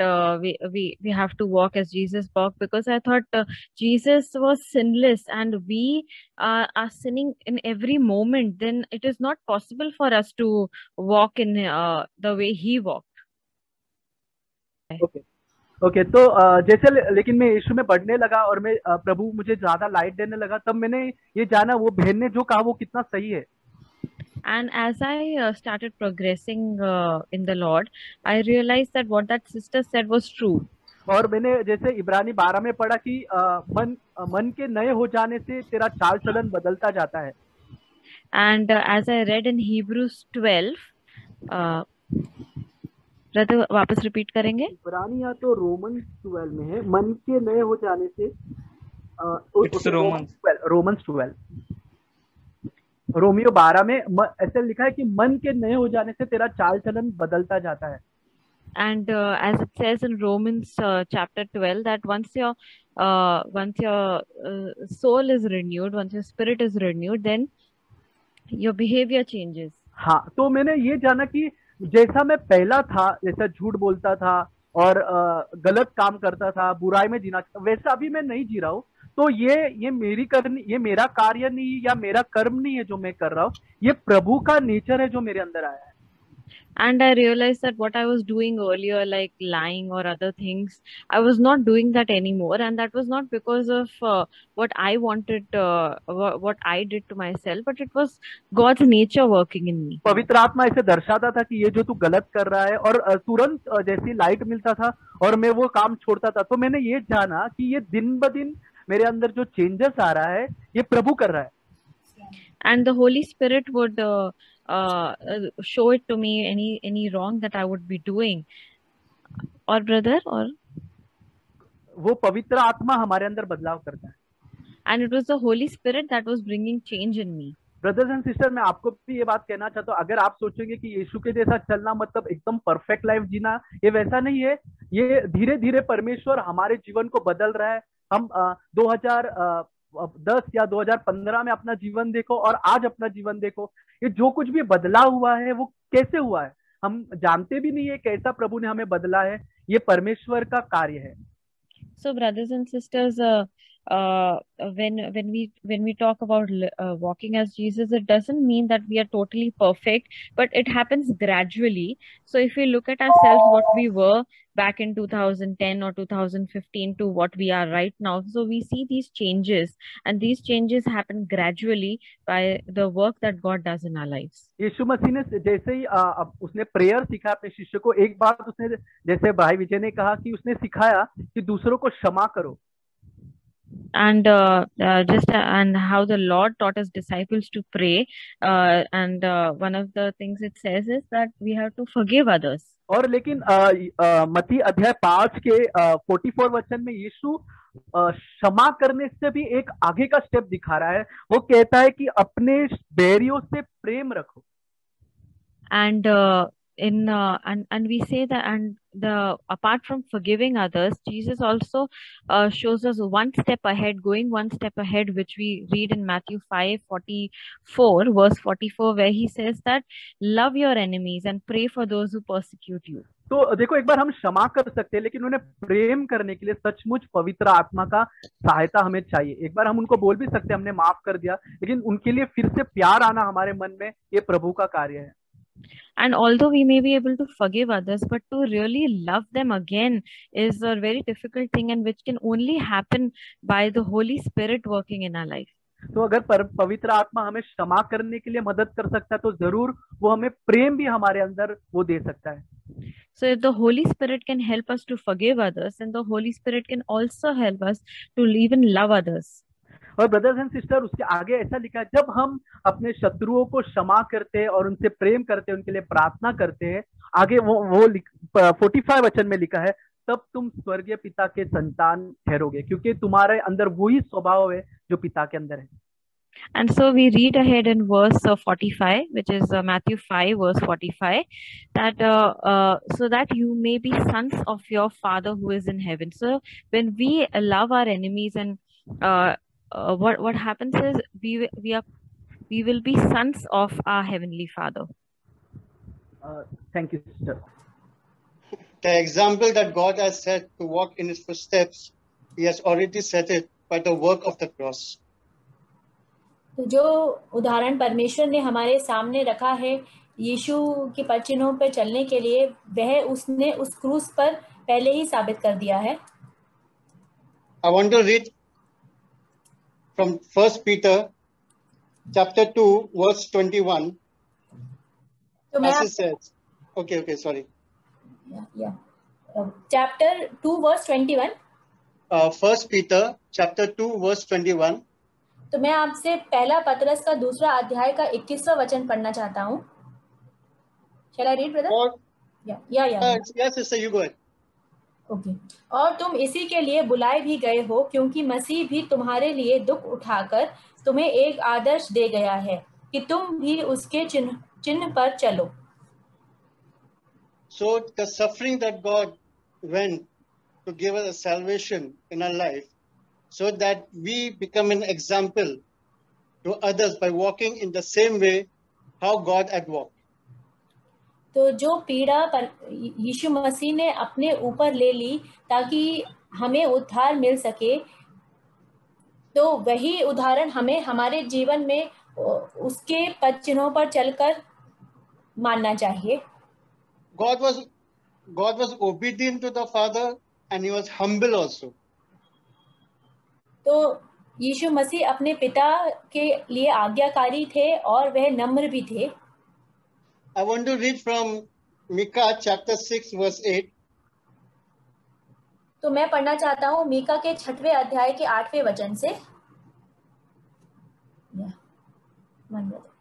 we have to walk as Jesus walked, because I thought Jesus was sinless and we are sinning in every moment. Then it is not possible for us to walk in the way he walked. Okay तो जैसे लेकिन मैं यीशु में बढ़ने लगा और मैं प्रभु मुझे ज्यादा लाइट देने लगा, तब मैंने ये जाना वो बहन ने जो कहा वो कितना सही है। And as I started progressing in the Lord, I realized that what that sister said was true. और मैंने जैसे इब्रानी 12 में पढ़ा कि मन के नए हो जाने से तेरा चाल चलन बदलता जाता है। And as I read in Hebrews 12, brother वापस रिपीट करेंगे। इब्रानी या तो रोमन 12 में है, मन के नए हो जाने से रोमन 12, रोमियो 12 में ऐसे लिखा है कि मन के नए हो जाने से तेरा चाल चलन बदलता जाता है। And as it says in Romans chapter 12, that once your soul is renewed, once your spirit is renewed, then your behavior changes. हाँ, तो मैंने ये जाना कि जैसा मैं पहला था, जैसा झूठ बोलता था और गलत काम करता था, बुराई में जीना, वैसा अभी मैं नहीं जी रहा हूँ। तो ये मेरी करनी, ये मेरा कार्य नहीं या मेरा कर्म नहीं है जो मैं कर रहा हूँ, ये प्रभु का नेचर है जो मेरे अंदर आया है। And I realized that what I was doing earlier, like lying or other things, I was not doing that anymore. And that was not because of what I wanted, what I did to myself, but it was God's nature working in me. पवित्र आत्मा ऐसे दर्शाता था कि ये जो तू गलत कर रहा है, और तुरंत जैसी लाइट मिलता था और मैं वो काम छोड़ता था, तो मैंने ये जाना कि ये दिन ब दिन मेरे अंदर जो चेंजेस आ रहा है ये प्रभु कर रहा है। And the Holy Spirit would show it to me, any wrong that I would be doing. और ब्रदर, और वो पवित्र आत्मा हमारे अंदर बदलाव करता है। And it was the Holy Spirit that was bringing change in me. Brothers and sister, मैं आपको भी ये बात कहना चाहता हूँ, अगर आप सोचेंगे कि यीशु के जैसा चलना मतलब एकदम परफेक्ट लाइफ जीना, ये वैसा नहीं है। ये धीरे धीरे परमेश्वर हमारे जीवन को बदल रहा है। हम 2010 या 2015 में अपना जीवन देखो और आज अपना जीवन देखो, ये जो कुछ भी बदला हुआ है वो कैसे हुआ है हम जानते भी नहीं है, कैसा प्रभु ने हमें बदला है, ये परमेश्वर का कार्य है। So brothers and sisters, when we talk about walking as Jesus, it doesn't mean that we are totally perfect, but it happens gradually. So if we look at ourselves, what we were back in 2010 or 2015 to what we are right now, so we see these changes, and these changes happen gradually by the work that God does in our lives. यीशु मसीह ने जैसे ही उसने प्रेयर सिखा अपने शिष्य को, एक बात उसने, जैसे भाई विजय ने कहा कि उसने सिखाया कि दूसरों को क्षमा करो। And and how the Lord taught his disciples to pray, and one of the things it says is that we have to forgive others. और लेकिन मत्ती अध्याय 5 के 44 वचन में यीशु क्षमा करने से भी एक आगे का स्टेप दिखा रहा है। वो कहता है कि अपने बैरियों से प्रेम रखो। And and we say that, and apart from forgiving others, Jesus also shows us one step ahead, going one step ahead, which we read in Matthew 5:44, verse 44, where he says that love your enemies and pray for those who persecute you. तो देखो, एक बार हम क्षमा कर सकते हैं, लेकिन उन्हें प्रेम करने के लिए सचमुच पवित्र आत्मा का सहायता हमें चाहिए। एक बार हम उनको बोल भी सकते हैं हमने माफ कर दिया, लेकिन उनके लिए फिर से प्यार आना हमारे मन में, ये प्रभु का कार्य है। And although we may be able to forgive others, but to really love them again is a very difficult thing, and which can only happen by the Holy Spirit working in our life. तो अगर पवित्र आत्मा हमें क्षमा करने के लिए मदद कर सकता है, तो जरूर वो हमें प्रेम भी हमारे अंदर वो दे सकता है। So if the Holy Spirit can help us to forgive others, then the Holy Spirit can also help us to even love others. और ब्रदर्स एंड सिस्टर, उसके आगे ऐसा लिखा है, जब हम अपने शत्रुओं को क्षमा करते हैं और उनसे प्रेम करते हैं, उनके लिए प्रार्थना करते हैं, आगे वो 45 वचन में लिखा है, तब तुम स्वर्गीय पिता के संतान ठहरोगे, क्योंकि तुम्हारे अंदर वही स्वभाव है जो पिता के अंदर है। And so we read ahead in verse 45, which is Matthew 5, verse 45, that so that you may be sons of your Father who is in heaven. So when we love our enemies, and what happens is we will be sons of our heavenly Father. Thank you, sister. The example that God has set to walk in his footsteps, he has already set it by the work of the cross. तो जो उदाहरण परमेश्वर ने हमारे सामने रखा है यीशु के पदचिन्हों पर चलने के लिए, वह उसने उस क्रूस पर पहले ही साबित कर दिया है। I want to read from 1 Peter chapter 2 verse 21. तो मैं As it says, okay, sorry. Chapter 2 verse 21. 1 Peter chapter 2 verse 21. तो मैं आपसे पहला पतरस का दूसरा अध्याय का 21वां वचन पढ़ना चाहता हूँ। Shall I read, brother? Yeah. Yes, sister, you go ahead. Okay. और तुम इसी के लिए बुलाए भी गए हो, क्योंकि मसीह भी तुम्हारे लिए दुख उठाकर तुम्हें एक आदर्श दे गया है कि तुम भी उसके चिन्ह पर चलो। So the suffering that God went to give us a salvation in our life, so that we become an example to others by walking in the same way how God had walked. तो जो पीड़ा पर यीशु मसीह ने अपने ऊपर ले ली ताकि हमें उद्धार मिल सके, तो वही उदाहरण हमें हमारे जीवन में उसके पद चिन्हों पर चलकर मानना चाहिए। God was obedient to the Father and he was humble also. तो यीशु मसीह अपने पिता के लिए आज्ञाकारी थे और वह नम्र भी थे। I want to read from Micah chapter 6 verse 8. तो मैं पढ़ना चाहता हूँ मीका के 6वें अध्याय के 8वें वचन से।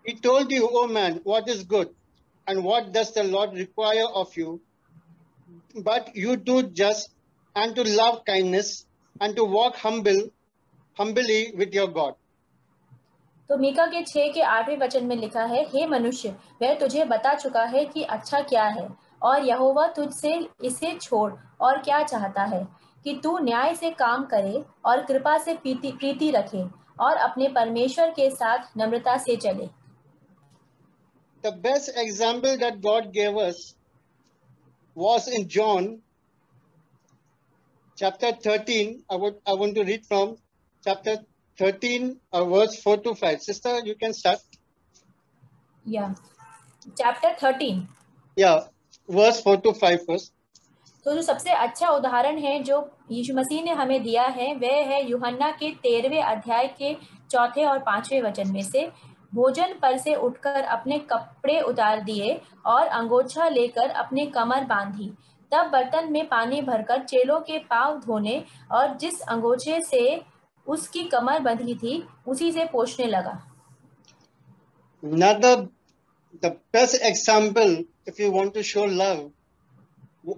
He told you, O man, what is good and what does the Lord require of you, but you do just and to love kindness and to walk humbly with your God. तो मीका के 6 के 8वें वचन में लिखा है, हे मनुष्य, वह तुझे बता चुका है कि अच्छा क्या है, और यहोवा तुझसे इसे छोड़ और क्या चाहता है कि तू न्याय से काम करे और कृपा से प्रीति रखे और अपने परमेश्वर के साथ नम्रता से चले। The best example that God gave us was in John chapter 13. I want to read from chapter 13, verse 4 to 5. Sister, you can start. Yeah. Chapter 13. Yeah, verse 4 to 5 first. तो जो सबसे अच्छा उदाहरण है जो यीशु मसीह ने हमें दिया है, वह है यूहन्ना के 13वें अध्याय के 4 और 5वें वचन में से। भोजन पर से उठकर अपने कपड़े उतार दिए और अंगोछा लेकर अपने कमर बांधी। तब बर्तन में पानी भरकर चेलों के पांव धोने और जिस अंगोछे से उसकी कमर बंधी थी उसी से पोंछने लगा। Another, the best example, if you want to show love,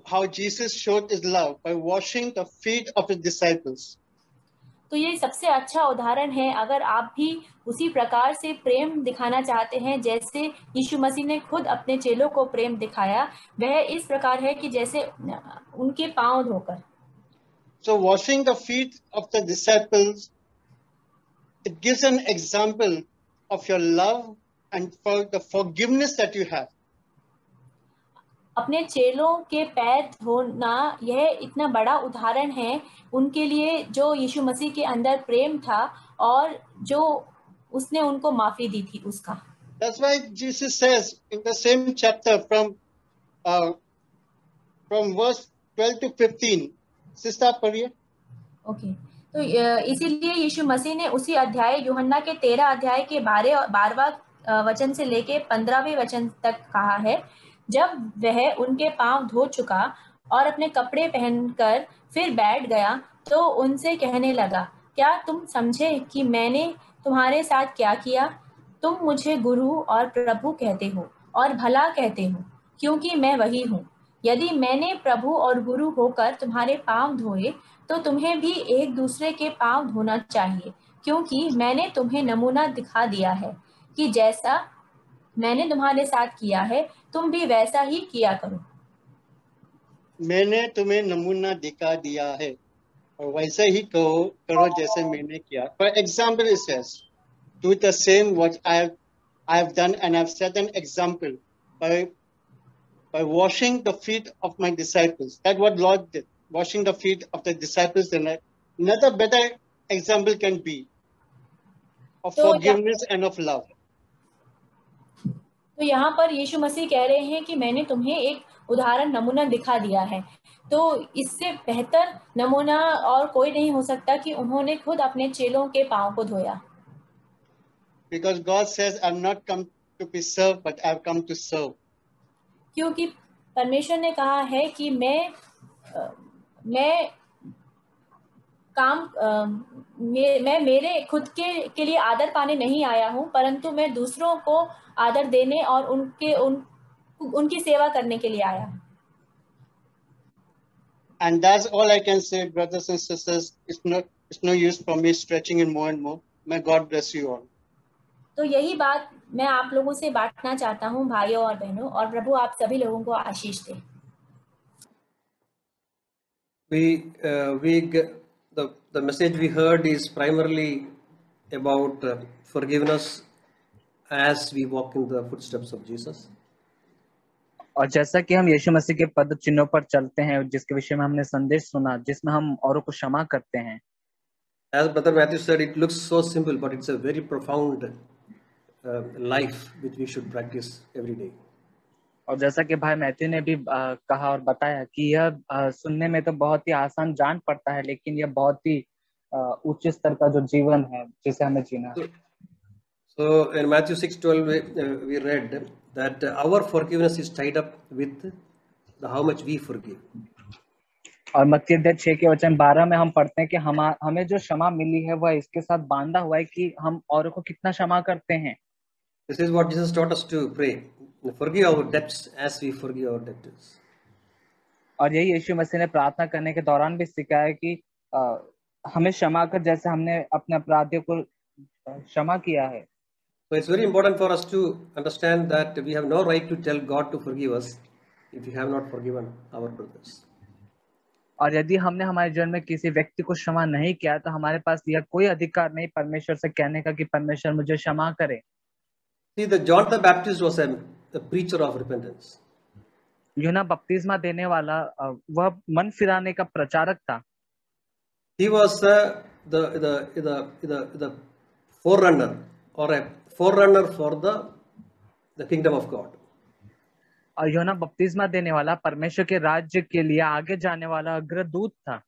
how Jesus showed his love by washing the feet of his disciples. तो ये सबसे अच्छा उदाहरण है अगर आप भी उसी प्रकार से प्रेम दिखाना चाहते हैं जैसे यीशु मसीह ने खुद अपने चेलों को प्रेम दिखाया, वह इस प्रकार है कि जैसे उनके पांव धोकर। So washing the feet of the disciples, it gives an example of your love and for the forgiveness that you have. अपने चेलों के पैर धोना यह इतना बड़ा उदाहरण है उनके लिए जो यीशु मसीह के अंदर प्रेम था और जो उसने उनको माफी दी थी उसका। That's why Jesus says in the same chapter from verse 12 to 15. Sister, पढ़िए। ओके, तो इसीलिए यीशु मसीह ने उसी अध्याय यूहन्ना के 13 अध्याय के 12वां वचन से लेके 15वें वचन तक कहा है, जब वह उनके पांव धो चुका और अपने कपड़े पहनकर फिर बैठ गया तो उनसे कहने लगा, क्या तुम समझे कि मैंने तुम्हारे साथ क्या किया? तुम मुझे गुरु और प्रभु कहते हो और भला कहते हो, क्योंकि मैं वही हूँ। यदि मैंने प्रभु और गुरु होकर तुम्हारे पांव धोए तो तुम्हें भी एक दूसरे के पांव धोना चाहिए, क्योंकि मैंने तुम्हें नमूना दिखा दिया है कि जैसा मैंने तुम्हारे साथ किया है तुम भी वैसा ही किया करो। मैंने तुम्हें नमूना दिखा दिया है और वैसे ही करो जैसे मैंने किया। For example, it says, do the same what I have done, and I have set an example by washing the feet of my disciples. That's what Lord did, washing the feet of the disciples. And another better example can be of forgiveness and of love. तो यहाँ पर यीशु मसीह कह रहे हैं कि मैंने तुम्हें एक उदाहरण नमूना दिखा दिया है। तो इससे बेहतर नमूना और कोई नहीं हो सकता कि उन्होंने खुद अपने चेलों के पांव को धोया। Because God says, "I have not come to be served, but I have come to serve." क्योंकि परमेश्वर ने कहा है कि मैं मेरे खुद के लिए आदर पाने नहीं आया हूँ, परंतु मैं दूसरों को आदर देने और उनकी सेवा करने के लिए आया। And that's all I can say, brothers and sisters. It's no use for me stretching it more and more. May God bless you all. तो यही बात मैं आप लोगों से बांटना चाहता हूँ भाइयों और बहनों, और प्रभु आप सभी लोगों को आशीष दे। The message we heard is primarily about forgiveness as we walk in the footsteps of Jesus. और जैसा कि हम यीशु मसीह के पद चिन्हों पर चलते हैं, जिसके विषय में हमने संदेश सुना, जिसमें हम औरों को क्षमा करते हैं। As Brother Matthew said, it looks so simple, but it's a very profound life which we should practice every day. और जैसा कि भाई मैथ्यू ने भी कहा और बताया कि यह सुनने में तो बहुत ही आसान जान पड़ता है, लेकिन यह बहुत ही उच्च स्तर का जो जीवन है जिसे हमें जीना है। So in Matthew 6:12 we read that our forgiveness is tied up with how much we forgive. और मत्ती 6:12 में हम पढ़ते हैं कि हमें जो क्षमा मिली है वह इसके साथ बांधा हुआ है कि हम औरों को कितना क्षमा करते हैं। This is what Jesus taught us to pray. Forgive our debts as we forgive our debtors. और यही यीशु मसीह ने प्रार्थना करने के दौरान भी सिखाया कि हमें क्षमा कर जैसे हमने अपने अपराधियों को क्षमा किया है। So it's very important for us to understand that we have no right to tell God to forgive us if we have not forgiven our brothers. और यदि हमने हमारे जीवन में किसी व्यक्ति को क्षमा नहीं किया तो हमारे पास यह कोई अधिकार नहीं परमेश्वर से कहने का कि परमेश्वर मुझे क्षमा करे। See, John the Baptist was a preacher of repentance. यूहन्ना बपतिस्मा देने वाला वह मन फिराने का प्रचारक था। He was the forerunner or a forerunner for the kingdom of God. और यूहन्ना बपतिस्मा देने वाला परमेश्वर के राज्य के लिए आगे जाने वाला अग्रदूत था।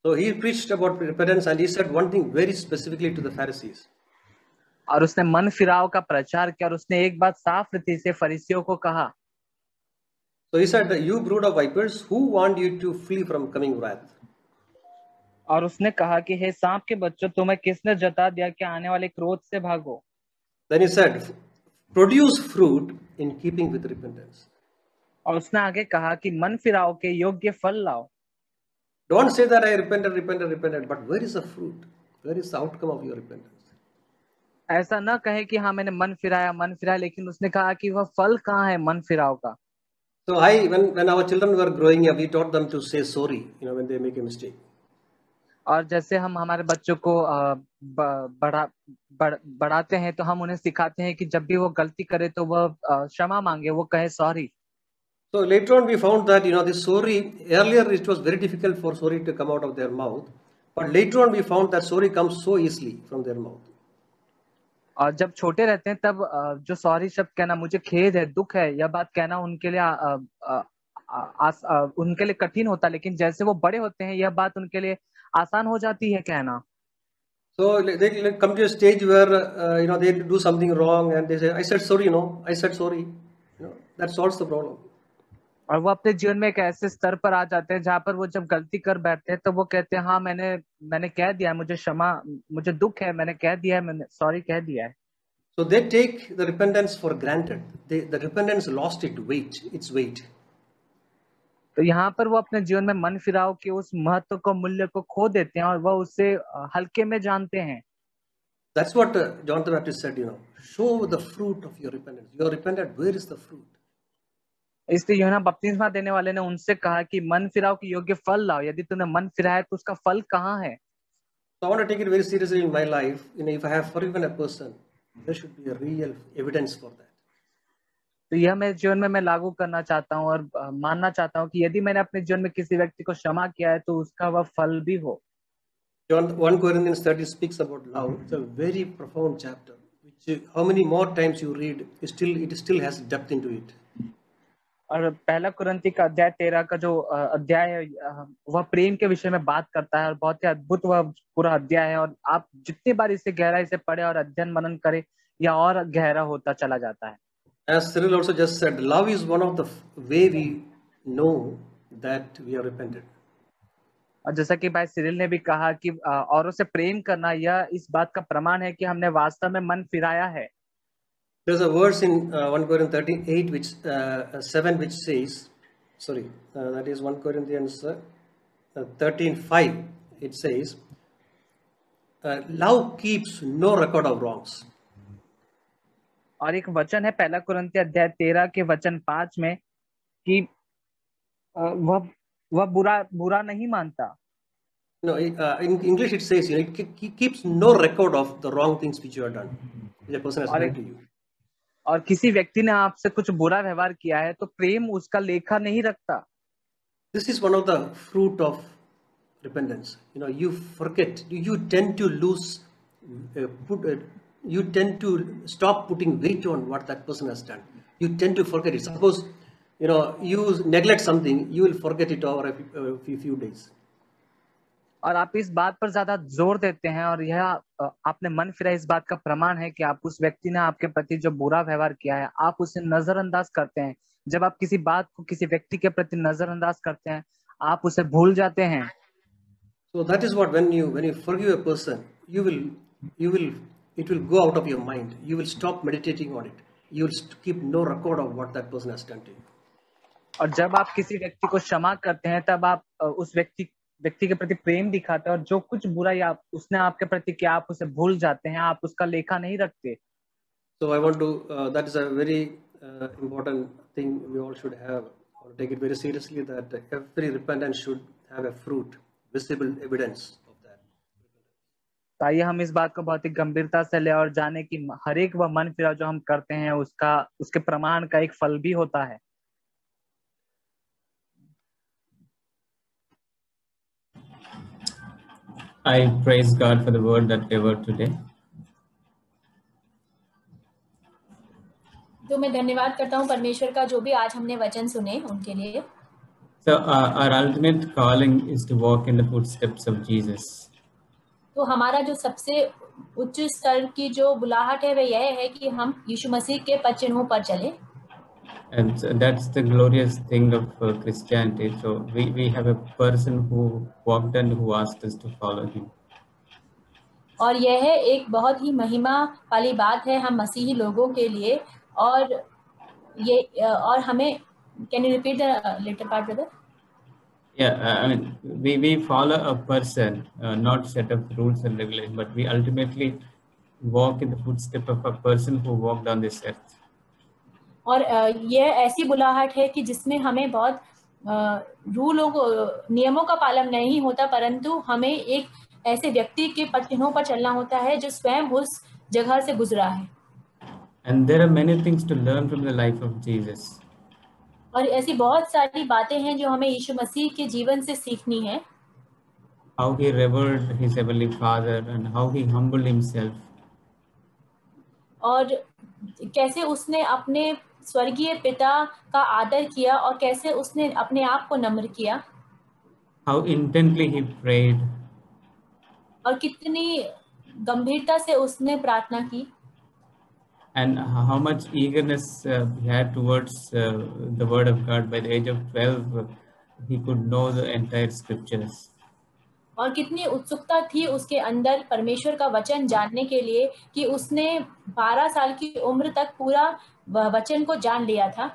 So he preached about repentance and he said one thing very specifically to the Pharisees. और उसने मन फिराव का प्रचार किया और उसने एक बात साफ रीति से फरीसियों को कहा। So he said, "You brood of vipers, who warned you to flee from coming wrath?" और उसने कहा कि हे सांप के बच्चों, तुम्हें किसने जता दिया कि आने वाले क्रोध से भागो? Then he said, "Produce fruit in keeping with repentance." और उसने आगे कहा कि मन फिराव के योग्य फल लाओ। Don't say that I repented, but where is the fruit? Where is the outcome of your repentance? ऐसा न कहे कि हाँ मैंने मन फिराया, लेकिन उसने कहा कि वह फल कहाँ है मन फिराव का। So when our children were growing up, we taught them to say sorry, when they make a mistake. और जैसे हम हमारे बच्चों को बढ़ाते हैं तो हम उन्हें सिखाते हैं कि जब भी वो गलती करे तो वह क्षमा मांगे, वो कहे sorry. So later on we found that this sorry, earlier it was very difficult for sorry to come out of their mouth, but later on we found that sorry comes so easily from their mouth. और जब छोटे रहते हैं तब जो सॉरी शब्द कहना, मुझे खेद है, दुख है, यह बात कहना उनके लिए कठिन होता, लेकिन जैसे वो बड़े होते हैं यह बात उनके लिए आसान हो जाती है कहना। So they come to a stage where they do something wrong and they say, "I said sorry, I said sorry." That solves the problem. और वो अपने जीवन में एक ऐसे स्तर पर आ जाते हैं जहाँ पर वो जब गलती कर बैठते हैं तो वो कहते हैं हाँ मैंने कह दिया है, मुझे दुख है, मैंने कह दिया है, मैंने सॉरी कह दिया है। So they take the repentance for granted. The repentance lost its weight. तो यहाँ पर वो अपने जीवन में मन फिराव के उस महत्व को, मूल्य को खो देते हैं और वह उसे हल्के में जानते हैं। That's what John the Baptist said, show the fruit of your repentance. You are repented, where is the fruit? इसलिए यूहन्ना बपतिस्मा देने वाले ने उनसे कहा कि मन फिराव के योग्य फल लाओ। यदि तूने मन फिराया तो उसका फल कहाँ है? So I want to take it very seriously in my life. If I have forgiven a person, there should be a real evidence for that. तो यह मेरे जीवन में मैं लागू करना चाहता हूँ और मानना चाहता हूँ कि यदि मैंने अपने जीवन में किसी व्यक्ति को क्षमा किया है तो उसका वह फल भी हो। John 1 Corinthians 30 speaks about love. It's a very profound chapter, which how many more times you read, it still has depth into it. और पहला कुरिन्थी का अध्याय 13 का जो अध्याय है वह प्रेम के विषय में बात करता है और बहुत ही अद्भुत वह पूरा अध्याय है। और आप जितनी बार इसे गहराई से पढ़े और अध्ययन मनन करें यह और गहरा होता चला जाता है। As Cyril also just said, love is one of the way we know that we are repented. और जैसा कि भाई सिरिल ने भी कहा कि औरों से प्रेम करना यह इस बात का प्रमाण है कि हमने वास्तव में मन फिराया है। There's a verse in 1 Corinthians 13:8 which 7 which says, that is 1 Corinthians 13:5. It says, love keeps no record of wrongs. और एक वचन है पहला कुरिन्थी अध्याय 13 के वचन 5 में कि वह बुरा नहीं मानता। No, in English it says, it keeps no record of the wrong things which you have done. The person has done to you. और किसी व्यक्ति ने आपसे कुछ बुरा व्यवहार किया है तो प्रेम उसका लेखा नहीं रखता। This is one of the fruit of repentance. You forget. You tend to lose. You tend to stop putting weight on what that person has done. You tend to forget it. Suppose you neglect something, you will forget it over a few days. और आप इस बात पर ज्यादा जोर देते हैं और यह आपने मन फिरा इस बात का प्रमाण है कि आप उस व्यक्ति ने आपके प्रति जो बुरा व्यवहार किया है आप उसे नजरअंदाज करते हैं। जब आप किसी बात को किसी व्यक्ति के प्रति नजरअंदाज करते हैं आप उसे भूल जाते हैं। So that is what when you forgive a person, it will go out of your mind. You will stop meditating on it. You will keep no record of what that person has done to you. और जब आप किसी व्यक्ति को क्षमा करते हैं तब आप उस व्यक्ति के प्रति प्रेम दिखाते हैं और जो कुछ बुरा या उसने आपके प्रति किया आप उसे भूल जाते हैं, आप उसका लेखा नहीं रखते। So I want to that is a very important thing we all should have, or take it very seriously, that every repentance should have a fruit, visible evidence of that. ताकि हम इस बात को बहुत ही गंभीरता से ले और जाने कि हर एक वह मन फिराव जो हम करते हैं उसके प्रमाण का एक फल भी होता है। I praise God for the word that we heard today. तो मैं धन्यवाद करता हूँ परमेश्वर का जो भी आज हमने वचन सुने उनके लिए। So our ultimate calling is to walk in the footsteps of Jesus. तो हमारा जो सबसे उच्च स्तर की जो बुलाहट है वह यह है कि हम यीशु मसीह के पद चिन्हों पर चलें। And that's the glorious thing of Christianity. So we have a person who walked and who asked us to follow him. और यह है एक बहुत ही महिमा वाली बात है हम मसीही लोगों के लिए। और हमें can you repeat the later part, brother? Yeah, I mean we follow a person, not set of rules and regulations, but we ultimately walk in the footsteps of a person who walked on this earth. और यह ऐसी बुलाहट है कि जिसमें हमें बहुत नियमों का पालन नहीं होता, परंतु हमें एक ऐसे व्यक्ति के पद चिन्हों पर चलना होता है जो स्वयं उस जगह से गुजरा है। And there are many things to learn from the life of Jesus. और ऐसी बहुत सारी बातें हैं जो हमें यीशु मसीह के जीवन से सीखनी है। How he revered his heavenly Father and how he humbled himself. और कैसे उसने अपने स्वर्गीय पिता का आदर किया और कैसे उसने अपने आप को नम्र किया। How intently he prayed. और कितनी गंभीरता से उसने प्रार्थना की। And how much eagerness he had towards the word of God. By the age of 12, he could know the entire scriptures. और कितनी उत्सुकता थी उसके अंदर परमेश्वर का वचन जानने के लिए कि उसने 12 साल की उम्र तक पूरा वचन को जान लिया था।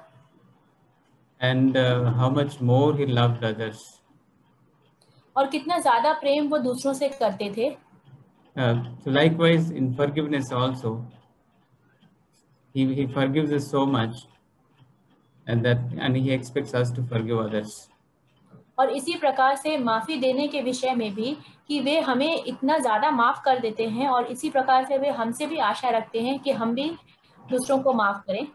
and how much more he loved others. और कितना ज्यादा प्रेम वो दूसरों से करते थे. So likewise in forgiveness also, he forgives us so much, and he expects us to forgive others. और इसी प्रकार से माफी देने के विषय में भी कि वे हमें इतना ज्यादा माफ कर देते हैं और इसी प्रकार से वे हमसे भी आशा रखते हैं कि हम भी दूसरों को माफ करें.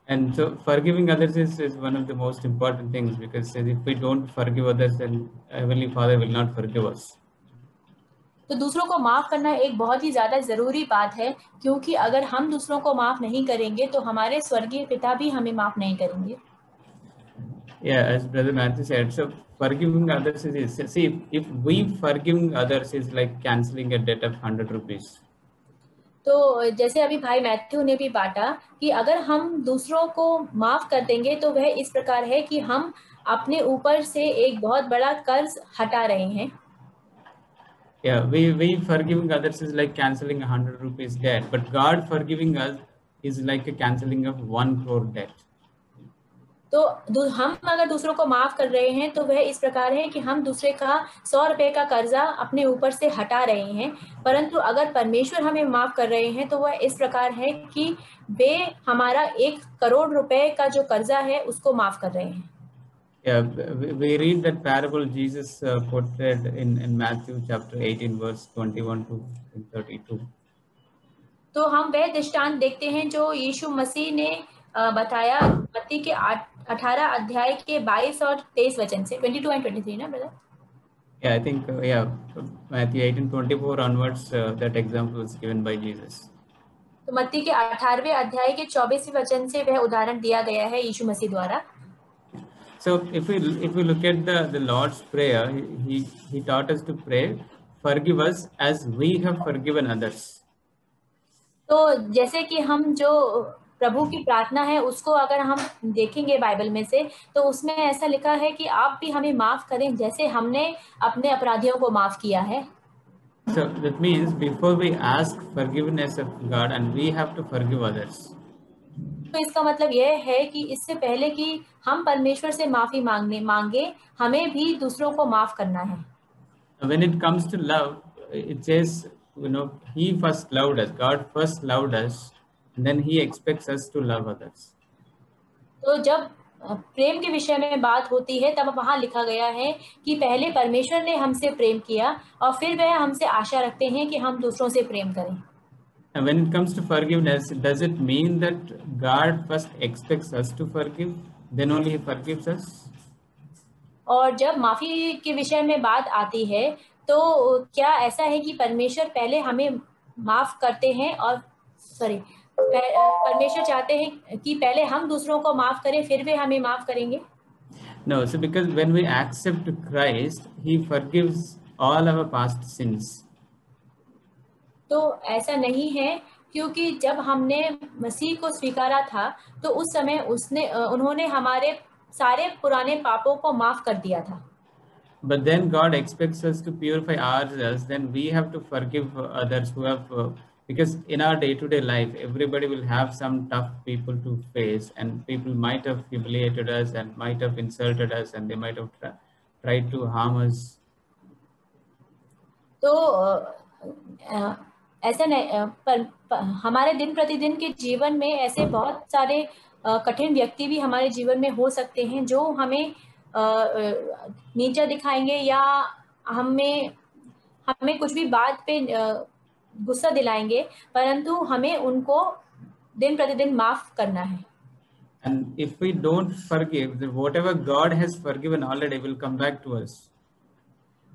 And so forgiving others is one of the most important things, because if we don't forgive others, then Heavenly Father will not forgive us. तो दूसरों को माफ करना एक बहुत ही ज्यादा जरूरी बात है, क्योंकि अगर हम दूसरों को माफ नहीं करेंगे तो हमारे स्वर्गीय पिता भी हमें माफ नहीं करेंगे. Yeah, as Brother Matthew said, so forgiving others is, see, if we forgiving others is like cancelling a debt of 100 rupees. तो जैसे अभी भाई मैथ्यू ने भी बांटा कि अगर हम दूसरों को माफ कर देंगे तो वह इस प्रकार है कि हम अपने ऊपर से एक बहुत बड़ा कर्ज हटा रहे हैं. Yeah, we forgiving others is like cancelling 100 rupees debt, but God forgiving us is like a cancelling of 1 crore debt. तो हम अगर दूसरों को माफ कर रहे हैं तो वह इस प्रकार है कि हम दूसरे का 100 रुपए का कर्जा अपने ऊपर से हटा रहे हैं, परंतु अगर परमेश्वर हमें माफ कर रहे हैं तो वह इस प्रकार है कि वे हमारा 1 करोड़ रुपए का जो कर्जा है उसको माफ कर रहे हैं. Yeah, we read that parable Jesus portrayed in Matthew chapter 18 verse 21 to 32. तो हम वह दृष्टांत देखते हैं जो यीशु मसीह ने बताया मत्ती के 18 अध्याय के 22 और 23 वचन से, 22 and 23 ना brother? Yeah, I think Matthew 18:24 onwards that example was given by Jesus. तो मत्ती के 18वें अध्याय के 24वें वचन से वह उदाहरण दिया गया है यीशु मसीह द्वारा. So if we look at the Lord's prayer, he taught us to pray, forgive us as we have forgiven others. तो जैसे कि हम जो प्रभु की प्रार्थना है उसको अगर हम देखेंगे बाइबल में से, तो उसमें ऐसा लिखा है कि आप भी हमें माफ करें जैसे हमने अपने अपराधियों को माफ किया है. So that means before we ask forgiveness of God, and we have to forgive others. तो इसका मतलब यह है कि इससे पहले कि हम परमेश्वर से माफी मांगे, हमें भी दूसरों को माफ करना है. When it comes to love, it says, He first loved us. God first loved us, and then He expects us to love others. तो जब प्रेम के विषय में बात होती है तब वहाँ लिखा गया है कि पहले परमेश्वर ने हमसे प्रेम किया और फिर वह हमसे आशा रखते हैं कि हम दूसरों से प्रेम करें. And when it comes to forgiveness, does it mean that God first expects us to forgive, then only He forgives us? और जब माफी के विषय में बात आती है तो क्या ऐसा है कि परमेश्वर पहले हमें माफ करते हैं और परमेश्वर चाहते हैं कि पहले हम दूसरों को माफ करें फिर वे हमें माफ करेंगे? No, so because when we accept Christ, He forgives all our past sins. तो ऐसा नहीं है, क्योंकि जब हमने मसीह को स्वीकारा था तो उस समय उन्होंने हमारे सारे पुराने पापों को माफ कर दिया था. But then God expects us to purify ourselves. Then we have to forgive others who have, because in our day-to-day life, everybody will have some tough people to face, and people might have humiliated us and might have insulted us, and they might have tried to harm us. तो ऐसा नहीं, पर हमारे दिन प्रतिदिन के जीवन में ऐसे बहुत सारे कठिन व्यक्ति भी हमारे जीवन में हो सकते हैं जो हमें नीचा दिखाएंगे या हमें कुछ भी बात पे गुस्सा दिलाएंगे, परंतु हमें उनको दिन प्रतिदिन माफ करना है. And if we don't forgive, then whatever God has forgiven already will come back to us.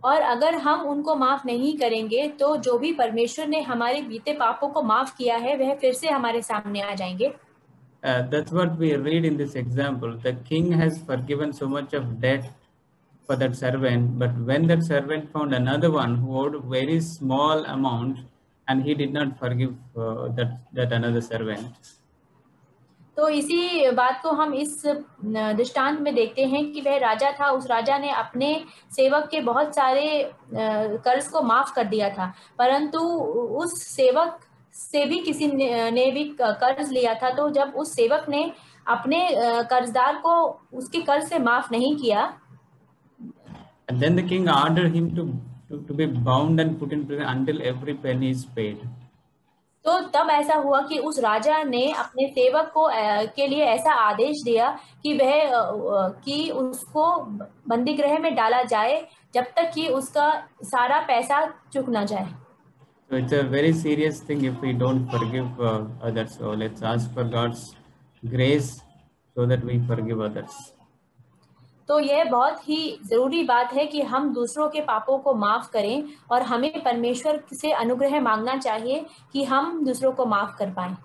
और अगर हम उनको माफ नहीं करेंगे तो जो भी परमेश्वर ने हमारे बीते पापों को माफ किया है वह फिर से हमारे सामने आ जाएंगे. That's what we read in this example. The king has forgiven so much of debt for that servant, but when that servant found another one who owed a very small amount, and he did not forgive that another servant. तो इसी बात को हम इस दृष्टांत में देखते हैं कि वह राजा था, उस राजा ने अपने सेवक के बहुत सारे कर्ज को माफ कर दिया था, परंतु उस सेवक से भी किसी ने भी कर्ज लिया था. तो जब उस सेवक ने अपने कर्जदार को उसके कर्ज से माफ नहीं किया, And then the king ordered him to be bound and put in prison until every penny is paid. तो तब ऐसा हुआ कि उस राजा ने अपने सेवक को के लिए ऐसा आदेश दिया कि कि उसको बंदी गृह में डाला जाए जब तक कि उसका सारा पैसा चुक ना जाए. So it's a very serious thing if we don't forgive others. So let's ask for God's grace so that we forgive others. तो यह बहुत ही जरूरी बात है कि हम दूसरों के पापों को माफ करें और हमें परमेश्वर से अनुग्रह मांगना चाहिए कि हम दूसरों को माफ कर पाएं.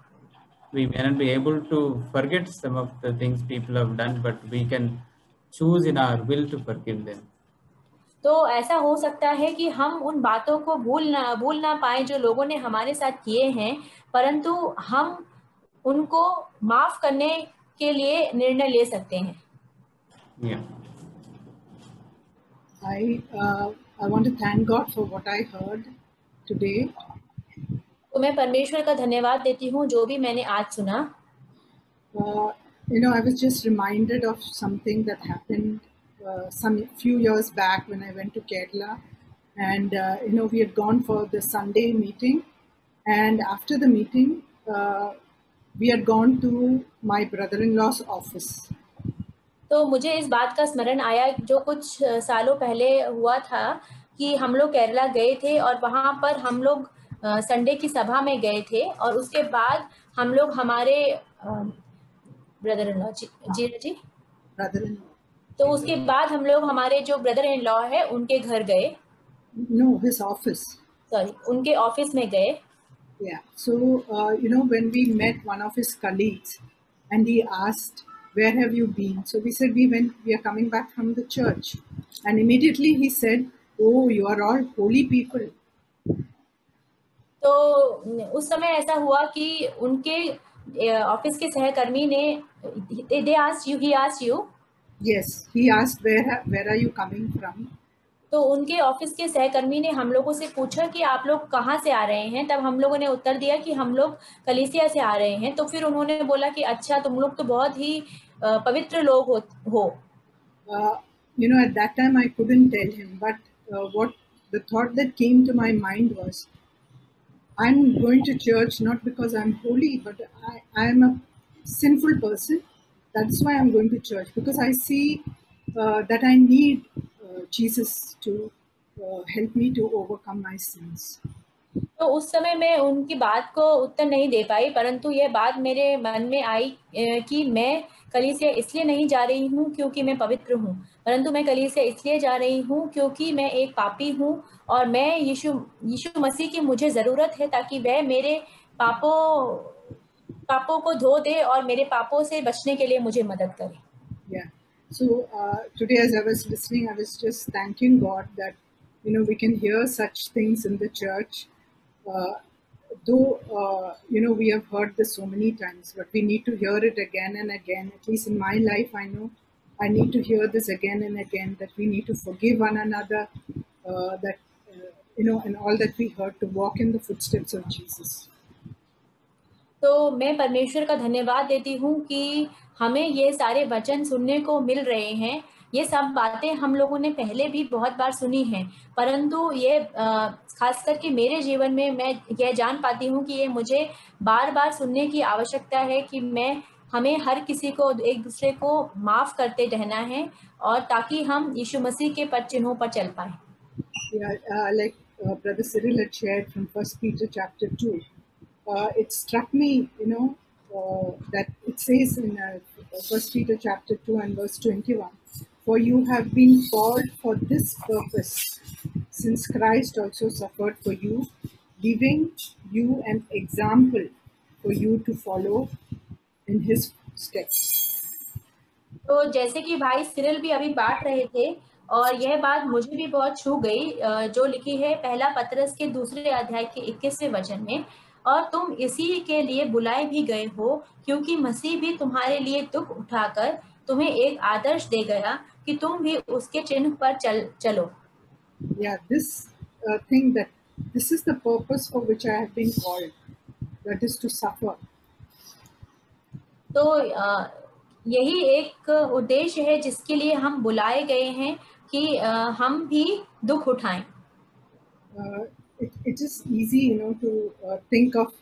We may not be able to forget some of the things people have done, but we can choose in our will to forgive them. तो ऐसा हो सकता है कि हम उन बातों को भूल ना पाए जो लोगों ने हमारे साथ किए हैं, परंतु हम उनको माफ करने के लिए निर्णय ले सकते हैं. Yeah. I want to thank God for what I heard today. तो मैं परमेश्वर का धन्यवाद देती हूँ जो भी मैंने आज सुना. I was just reminded of something that happened some few years back when I went to Kerala, and we had gone for the Sunday meeting, and after the meeting we had gone to my brother-in-law's office. तो मुझे इस बात का स्मरण आया जो कुछ सालों पहले हुआ था कि हम लोग केरला गए थे और वहाँ पर हम लोग संडे की सभा में गए थे और उसके बाद हम लोग हमारे ब्रदर इन लॉ जी तो उसके बाद हम लोग हमारे जो ब्रदर इन लॉ है उनके घर गए. No, his office. Sorry, उनके ऑफिस में गए. Yeah. So when we met one of his colleagues and he asked, "Where have you been?" So we said we are coming back from the church, and immediately he said, "Oh, you are all holy people." तो उस समय ऐसा हुआ कि उनके ऑफिस के सहकर्मी ने he asked you. Yes, he asked where are you coming from? तो उनके ऑफिस के सहकर्मी ने हम लोगों से पूछा कि आप लोग कहाँ से आ रहे हैं. तब हम लोगों ने उत्तर दिया कि हम लोग कलीसिया से आ रहे हैं. तो फिर उन्होंने बोला कि अच्छा तुम लोग तो बहुत ही पवित्र लोग हो. At that time I couldn't tell him, but what the thought that came to my mind was, I'm going to church not because I'm holy, but I am a sinful person. That's why I'm going to church, because I see that I need Jesus to help me to overcome my sins. तो उस समय मैं उनकी बात को उत्तर नहीं दे पाई, परंतु यह बात मेरे मन में आई कि मैं कलीसिया इसलिए नहीं जा रही हूँ क्योंकि मैं पवित्र हूँ, परंतु मैं कलीसिया इसलिए जा रही हूँ क्योंकि मैं एक पापी हूँ और मैं यीशु मसीह की मुझे ज़रूरत है ताकि वह मेरे पापों को धो दे और मेरे पापों से बचने के लिए मुझे मदद करे. Yeah. So today as I was listening, I was just thanking God that we can hear such things in the church. Though we have heard this so many times, but we need to hear it again and again. At least in my life, I know I need to hear this again and again, that we need to forgive one another, that and all that we heard, to walk in the footsteps of Jesus. तो मैं परमेश्वर का धन्यवाद देती हूँ कि हमें ये सारे वचन सुनने को मिल रहे हैं. ये सब बातें हम लोगों ने पहले भी बहुत बार सुनी हैं, परंतु ये खास करके मेरे जीवन में मैं यह जान पाती हूँ कि ये मुझे बार बार सुनने की आवश्यकता है कि हमें हर किसी को एक दूसरे को माफ करते रहना है और ताकि हम यीशु मसीह के पद चिन्हों पर चल पाए. Like Brother Cyril had shared from 1 Peter chapter 2, it struck me, that it says in 1 Peter chapter 2 and verse 21, "For you have been called for this purpose, since Christ also suffered for you, leaving you an example for you to follow in his steps." तो जैसे कि भाई सिरिल भी अभी बांट रहे थे और यह बात मुझे भी बहुत छू गई, जो लिखी है पहला पतरस के 2 अध्याय के 21वें वचन में, और तुम इसी के लिए बुलाए भी गए हो क्योंकि मसीह भी तुम्हारे लिए दुख उठाकर तुम्हें एक आदर्श दे गया कि तुम भी उसके चिन्ह पर चलो. Yeah, this thing, that this is the purpose for which I have been called, that is to suffer. तो यही एक उद्देश्य है जिसके लिए हम बुलाए गए हैं कि हम भी दुख उठाएं। It is easy, to think of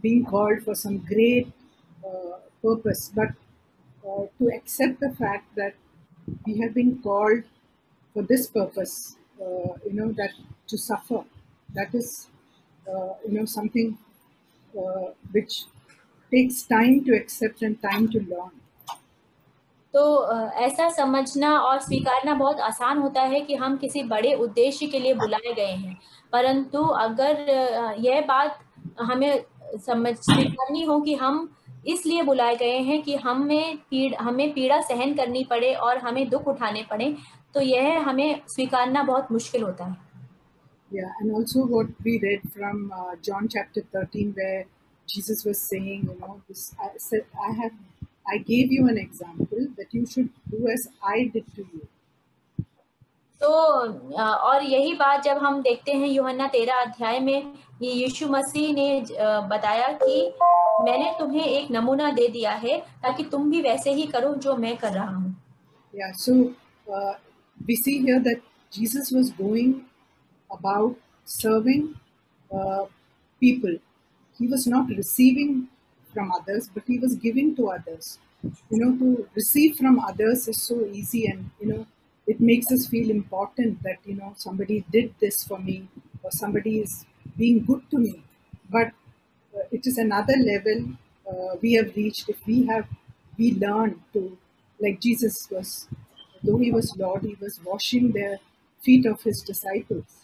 being called for some great purpose, but to accept the fact that we have been called for this purpose, that to suffer, that is, something which takes time to accept and time to learn. तो ऐसा समझना और स्वीकारना बहुत आसान होता है कि हम किसी बड़े उद्देश्य के लिए बुलाए गए हैं, परंतु अगर यह बात हमें स्वीकारनी हो कि हम इसलिए बुलाए गए हैं कि हमें पीड़ा सहन करनी पड़े और हमें दुख उठाने पड़े, तो यह हमें स्वीकारना बहुत मुश्किल होता है। Yeah, and also what we read from John chapter 13, where Jesus was saying, I gave you an example that you should do as I did to you. तो और यही बात जब हम देखते हैं यूहन्ना 13 अध्याय में, ये यीशु मसीह ने बताया कि मैंने तुम्हें एक नमूना दे दिया है ताकि तुम भी वैसे ही करो जो मैं कर रहा हूँ। Yeah, so we see here that Jesus was going about serving people. He was not receiving from others, but he was giving to others. To receive from others is so easy, and it makes us feel important that somebody did this for me, or somebody is being good to me. But it is another level we have reached if we learn to, like Jesus was, though he was Lord, he was washing the feet of his disciples.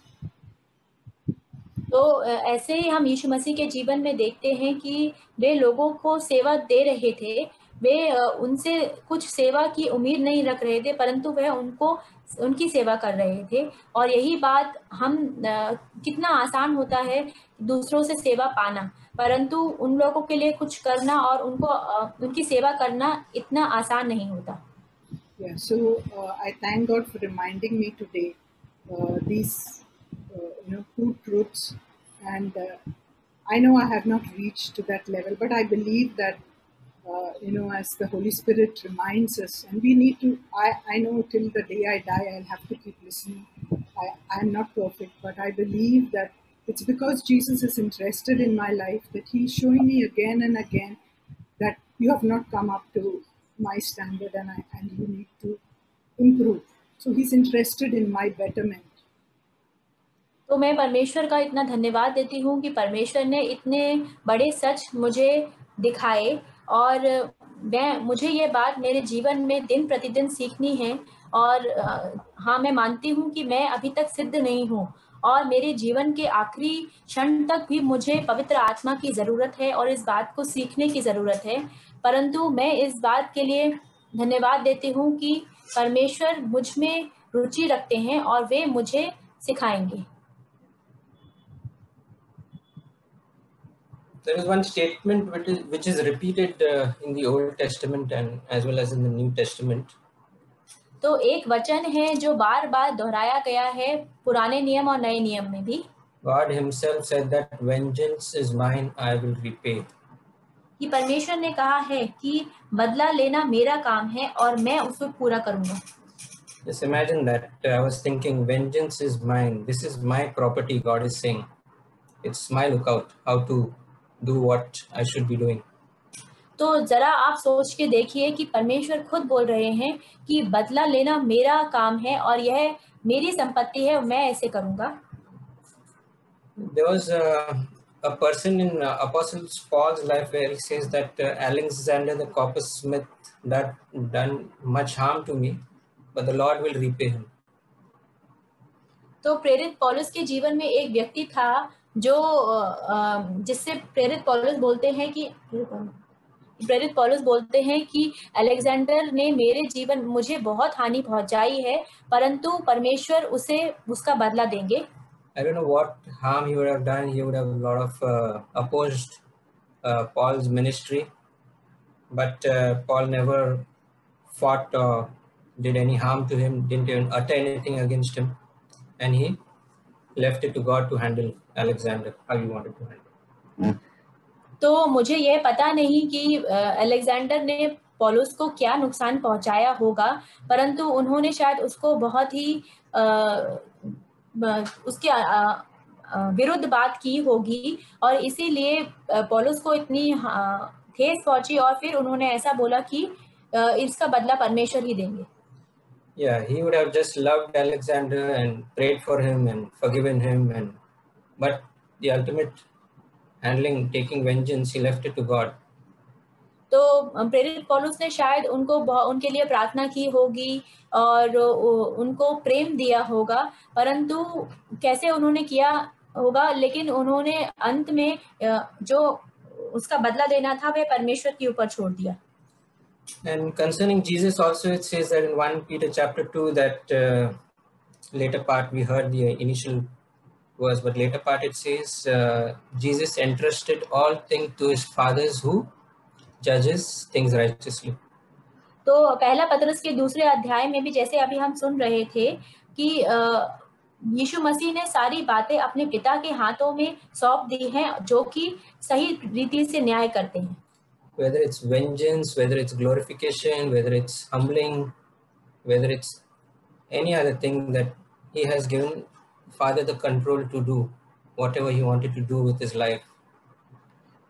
तो ऐसे ही हम यीशु मसीह के जीवन में देखते हैं कि वे लोगों को सेवा दे रहे थे, वे उनसे कुछ सेवा की उम्मीद नहीं रख रहे थे, परंतु वह उनकी सेवा कर रहे थे। और यही बात हम कितना आसान होता है दूसरों से सेवा पाना, परंतु उन लोगों के लिए कुछ करना और उनकी सेवा करना इतना आसान नहीं होता। Yeah, so I thank God for reminding me today these two truths, and I know I have not reached to that level, but I believe that as the Holy Spirit reminds us, and we need to, I know till the day I die I'll have to keep listening. I am not perfect, but I believe that it's because Jesus is interested in my life that he's showing me again and again that you have not come up to my standard, and you need to improve. So he's interested in my betterment. तो मैं परमेश्वर का इतना धन्यवाद देती हूँ कि परमेश्वर ने इतने बड़े सच मुझे दिखाए, और मुझे ये बात मेरे जीवन में दिन प्रतिदिन सीखनी है। और हाँ, मैं मानती हूँ कि मैं अभी तक सिद्ध नहीं हूँ, और मेरे जीवन के आखिरी क्षण तक भी मुझे पवित्र आत्मा की ज़रूरत है और इस बात को सीखने की ज़रूरत है। परंतु मैं इस बात के लिए धन्यवाद देती हूँ कि परमेश्वर मुझ में रुचि रखते हैं और वे मुझे सिखाएंगे। There is one statement which is repeated in the Old Testament and as well as in the New Testament. तो एक वचन है जो बार बार दोहराया गया है पुराने नियम और नए नियम में भी। God himself said that vengeance is mine, I will repay. कि परमेश्वर ने कहा है कि बदला लेना मेरा काम है और मैं उसे पूरा करूंगा। Just imagine that. I was thinking, vengeance is mine. This is my property. God is saying, it's my lookout how to do what I should be doing. तो जरा आप सोच के देखिए कि परमेश्वर खुद बोल रहे हैं कि बदला लेना मेरा काम है और यह मेरी संपत्ति है और मैं ऐसे करूंगा। There was a person in Apostle Paul's life where he says that Alexander the coppersmith that done much harm to me, but the Lord will repay him. तो प्रेरित पौलुस के जीवन में एक व्यक्ति था जो जिससे प्रेरित पौलुस बोलते हैं कि अलेक्जेंडर ने मेरे जीवन मुझे बहुत हानि पहुंचाई है, परंतु परमेश्वर उसे उसका बदला देंगे। I don't know what harm he would have done. He would have a lot of opposed Paul's ministry, but Paul never fought or did any harm to him, didn't even utter anything against him, and he left it to God to handle Alexander how he wanted to handle. तो मुझे यह पता नहीं कि अलेक्जेंडर ने पौलुस को क्या नुकसान पहुंचाया होगा, परंतु उन्होंने शायद उसको बहुत ही उसके विरुद्ध बात की होगी और इसीलिए पौलुस को इतनी ठेस पहुंची और फिर उन्होंने ऐसा बोला कि इसका बदला परमेश्वर ही देंगे. Yeah, he would have just loved Alexander and prayed for him and forgiven him, but the ultimate handling, taking vengeance, he left it to God. तो प्रेरित पौलुस ने शायद उनके लिए प्रार्थना की होगी और उनको प्रेम दिया होगा, परंतु कैसे उन्होंने किया होगा, लेकिन उन्होंने अंत में जो उसका बदला देना था वह परमेश्वर के ऊपर छोड़ दिया. And concerning Jesus also, it says that in 1 Peter chapter 2 that later part we heard the initial verse, but later part it says Jesus entrusted all things to his fathers who judges things righteously. तो पहला पतरस के दूसरे अध्याय में भी जैसे अभी हम सुन रहे थे कि यीशु मसीह ने सारी बातें अपने पिता के हाथों में सौंप दी हैं जो कि सही रीति से न्याय करते हैं. Whether it's vengeance, whether it's glorification, whether it's humbling, whether it's any other thing, that he has given Father the control to do whatever he wanted to do with his life.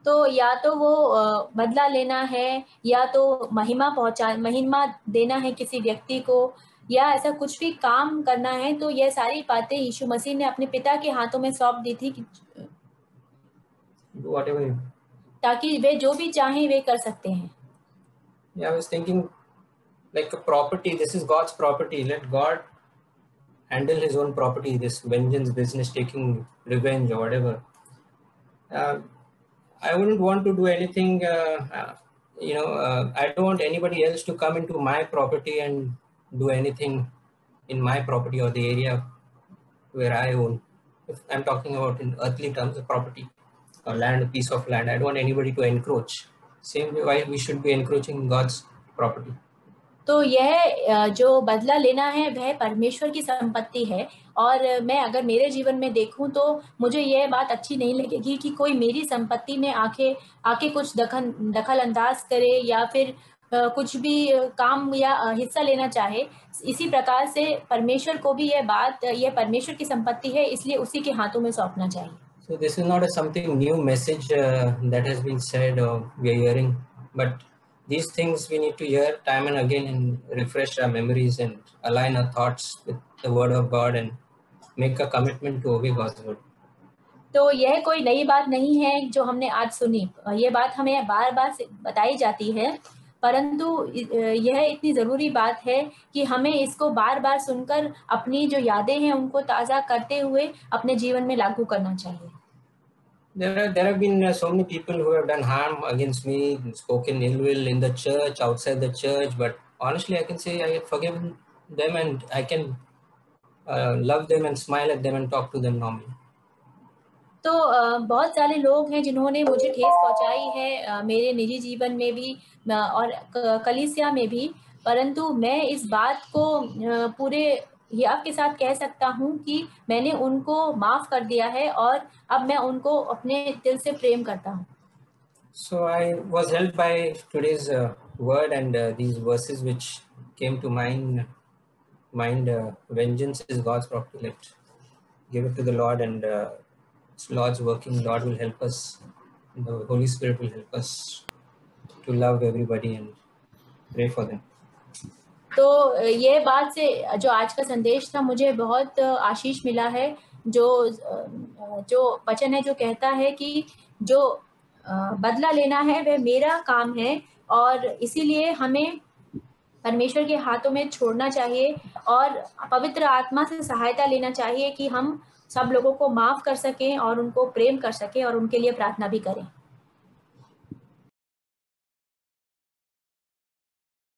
तो या तो वो बदला लेना है या तो महिमा देना है किसी व्यक्ति को या ऐसा कुछ भी काम करना है, तो ये सारी बातें यीशु मसीह ने अपने पिता के हाथों में सौंप दी थी ताकि वे जो भी चाहें वे कर सकते हैं. Yeah, I was thinking like a property. This is God's property. Let God handle his own property. This vengeance business, taking revenge or whatever. I wouldn't want to do anything. I don't want anybody else to come into my property and do anything in my property or the area where I own. If I'm talking about in earthly terms of property or land, a piece of land, I don't want anybody to encroach. Same way, why we should be encroaching God's property. तो यह जो बदला लेना है वह परमेश्वर की संपत्ति है और मैं अगर मेरे जीवन में देखूं तो मुझे यह बात अच्छी नहीं लगेगी कि कोई मेरी संपत्ति में आके कुछ दखल अंदाज करे या फिर कुछ भी काम या हिस्सा लेना चाहे. इसी प्रकार से परमेश्वर को भी यह परमेश्वर की संपत्ति है, इसलिए उसी के हाथों में सौंपना चाहिए. So this is not something new message that has been said or we are hearing, but these things we need to hear time and again and refresh our memories and align our thoughts with the word of God and make a commitment to obey God's word. तो यह कोई नई बात नहीं है जो हमने आज सुनी. ये बात हमें बार बार बताई जाती है, परंतु यह इतनी ज़रूरी बात है कि हमें इसको बार बार सुनकर अपनी जो यादें हैं उनको ताज़ा करते हुए अपने जीवन में लागू करना चाहिए. There have been so many people who have done harm against me, spoken ill will in the church, outside the church, but honestly I can say I have forgiven them and I can love them and smile at them and talk to them normally. तो बहुत सारे लोग हैं जिन्होंने मुझे ठेस पहुंचाई है मेरे निजी जीवन में भी और कलीसिया में भी, परंतु मैं इस बात को पूरे हियाव के साथ कह सकता हूं कि मैंने उनको माफ कर दिया है और अब मैं उनको अपने दिल से प्रेम करता हूं. So I was helped by today's word and these verses which came to mind. Vengeance is God's property. Let give it to the Lord and it's Lord's working. Lord will help us. The Holy Spirit will help us to love everybody and pray for them. तो ये बात से जो आज का संदेश था मुझे बहुत आशीष मिला है. जो वचन है जो कहता है कि जो बदला लेना है वह मेरा काम है और इसीलिए हमें परमेश्वर के हाथों में छोड़ना चाहिए और पवित्र आत्मा से सहायता लेना चाहिए कि हम सब लोगों को माफ कर सकें और उनको प्रेम कर सकें और उनके लिए प्रार्थना भी करें.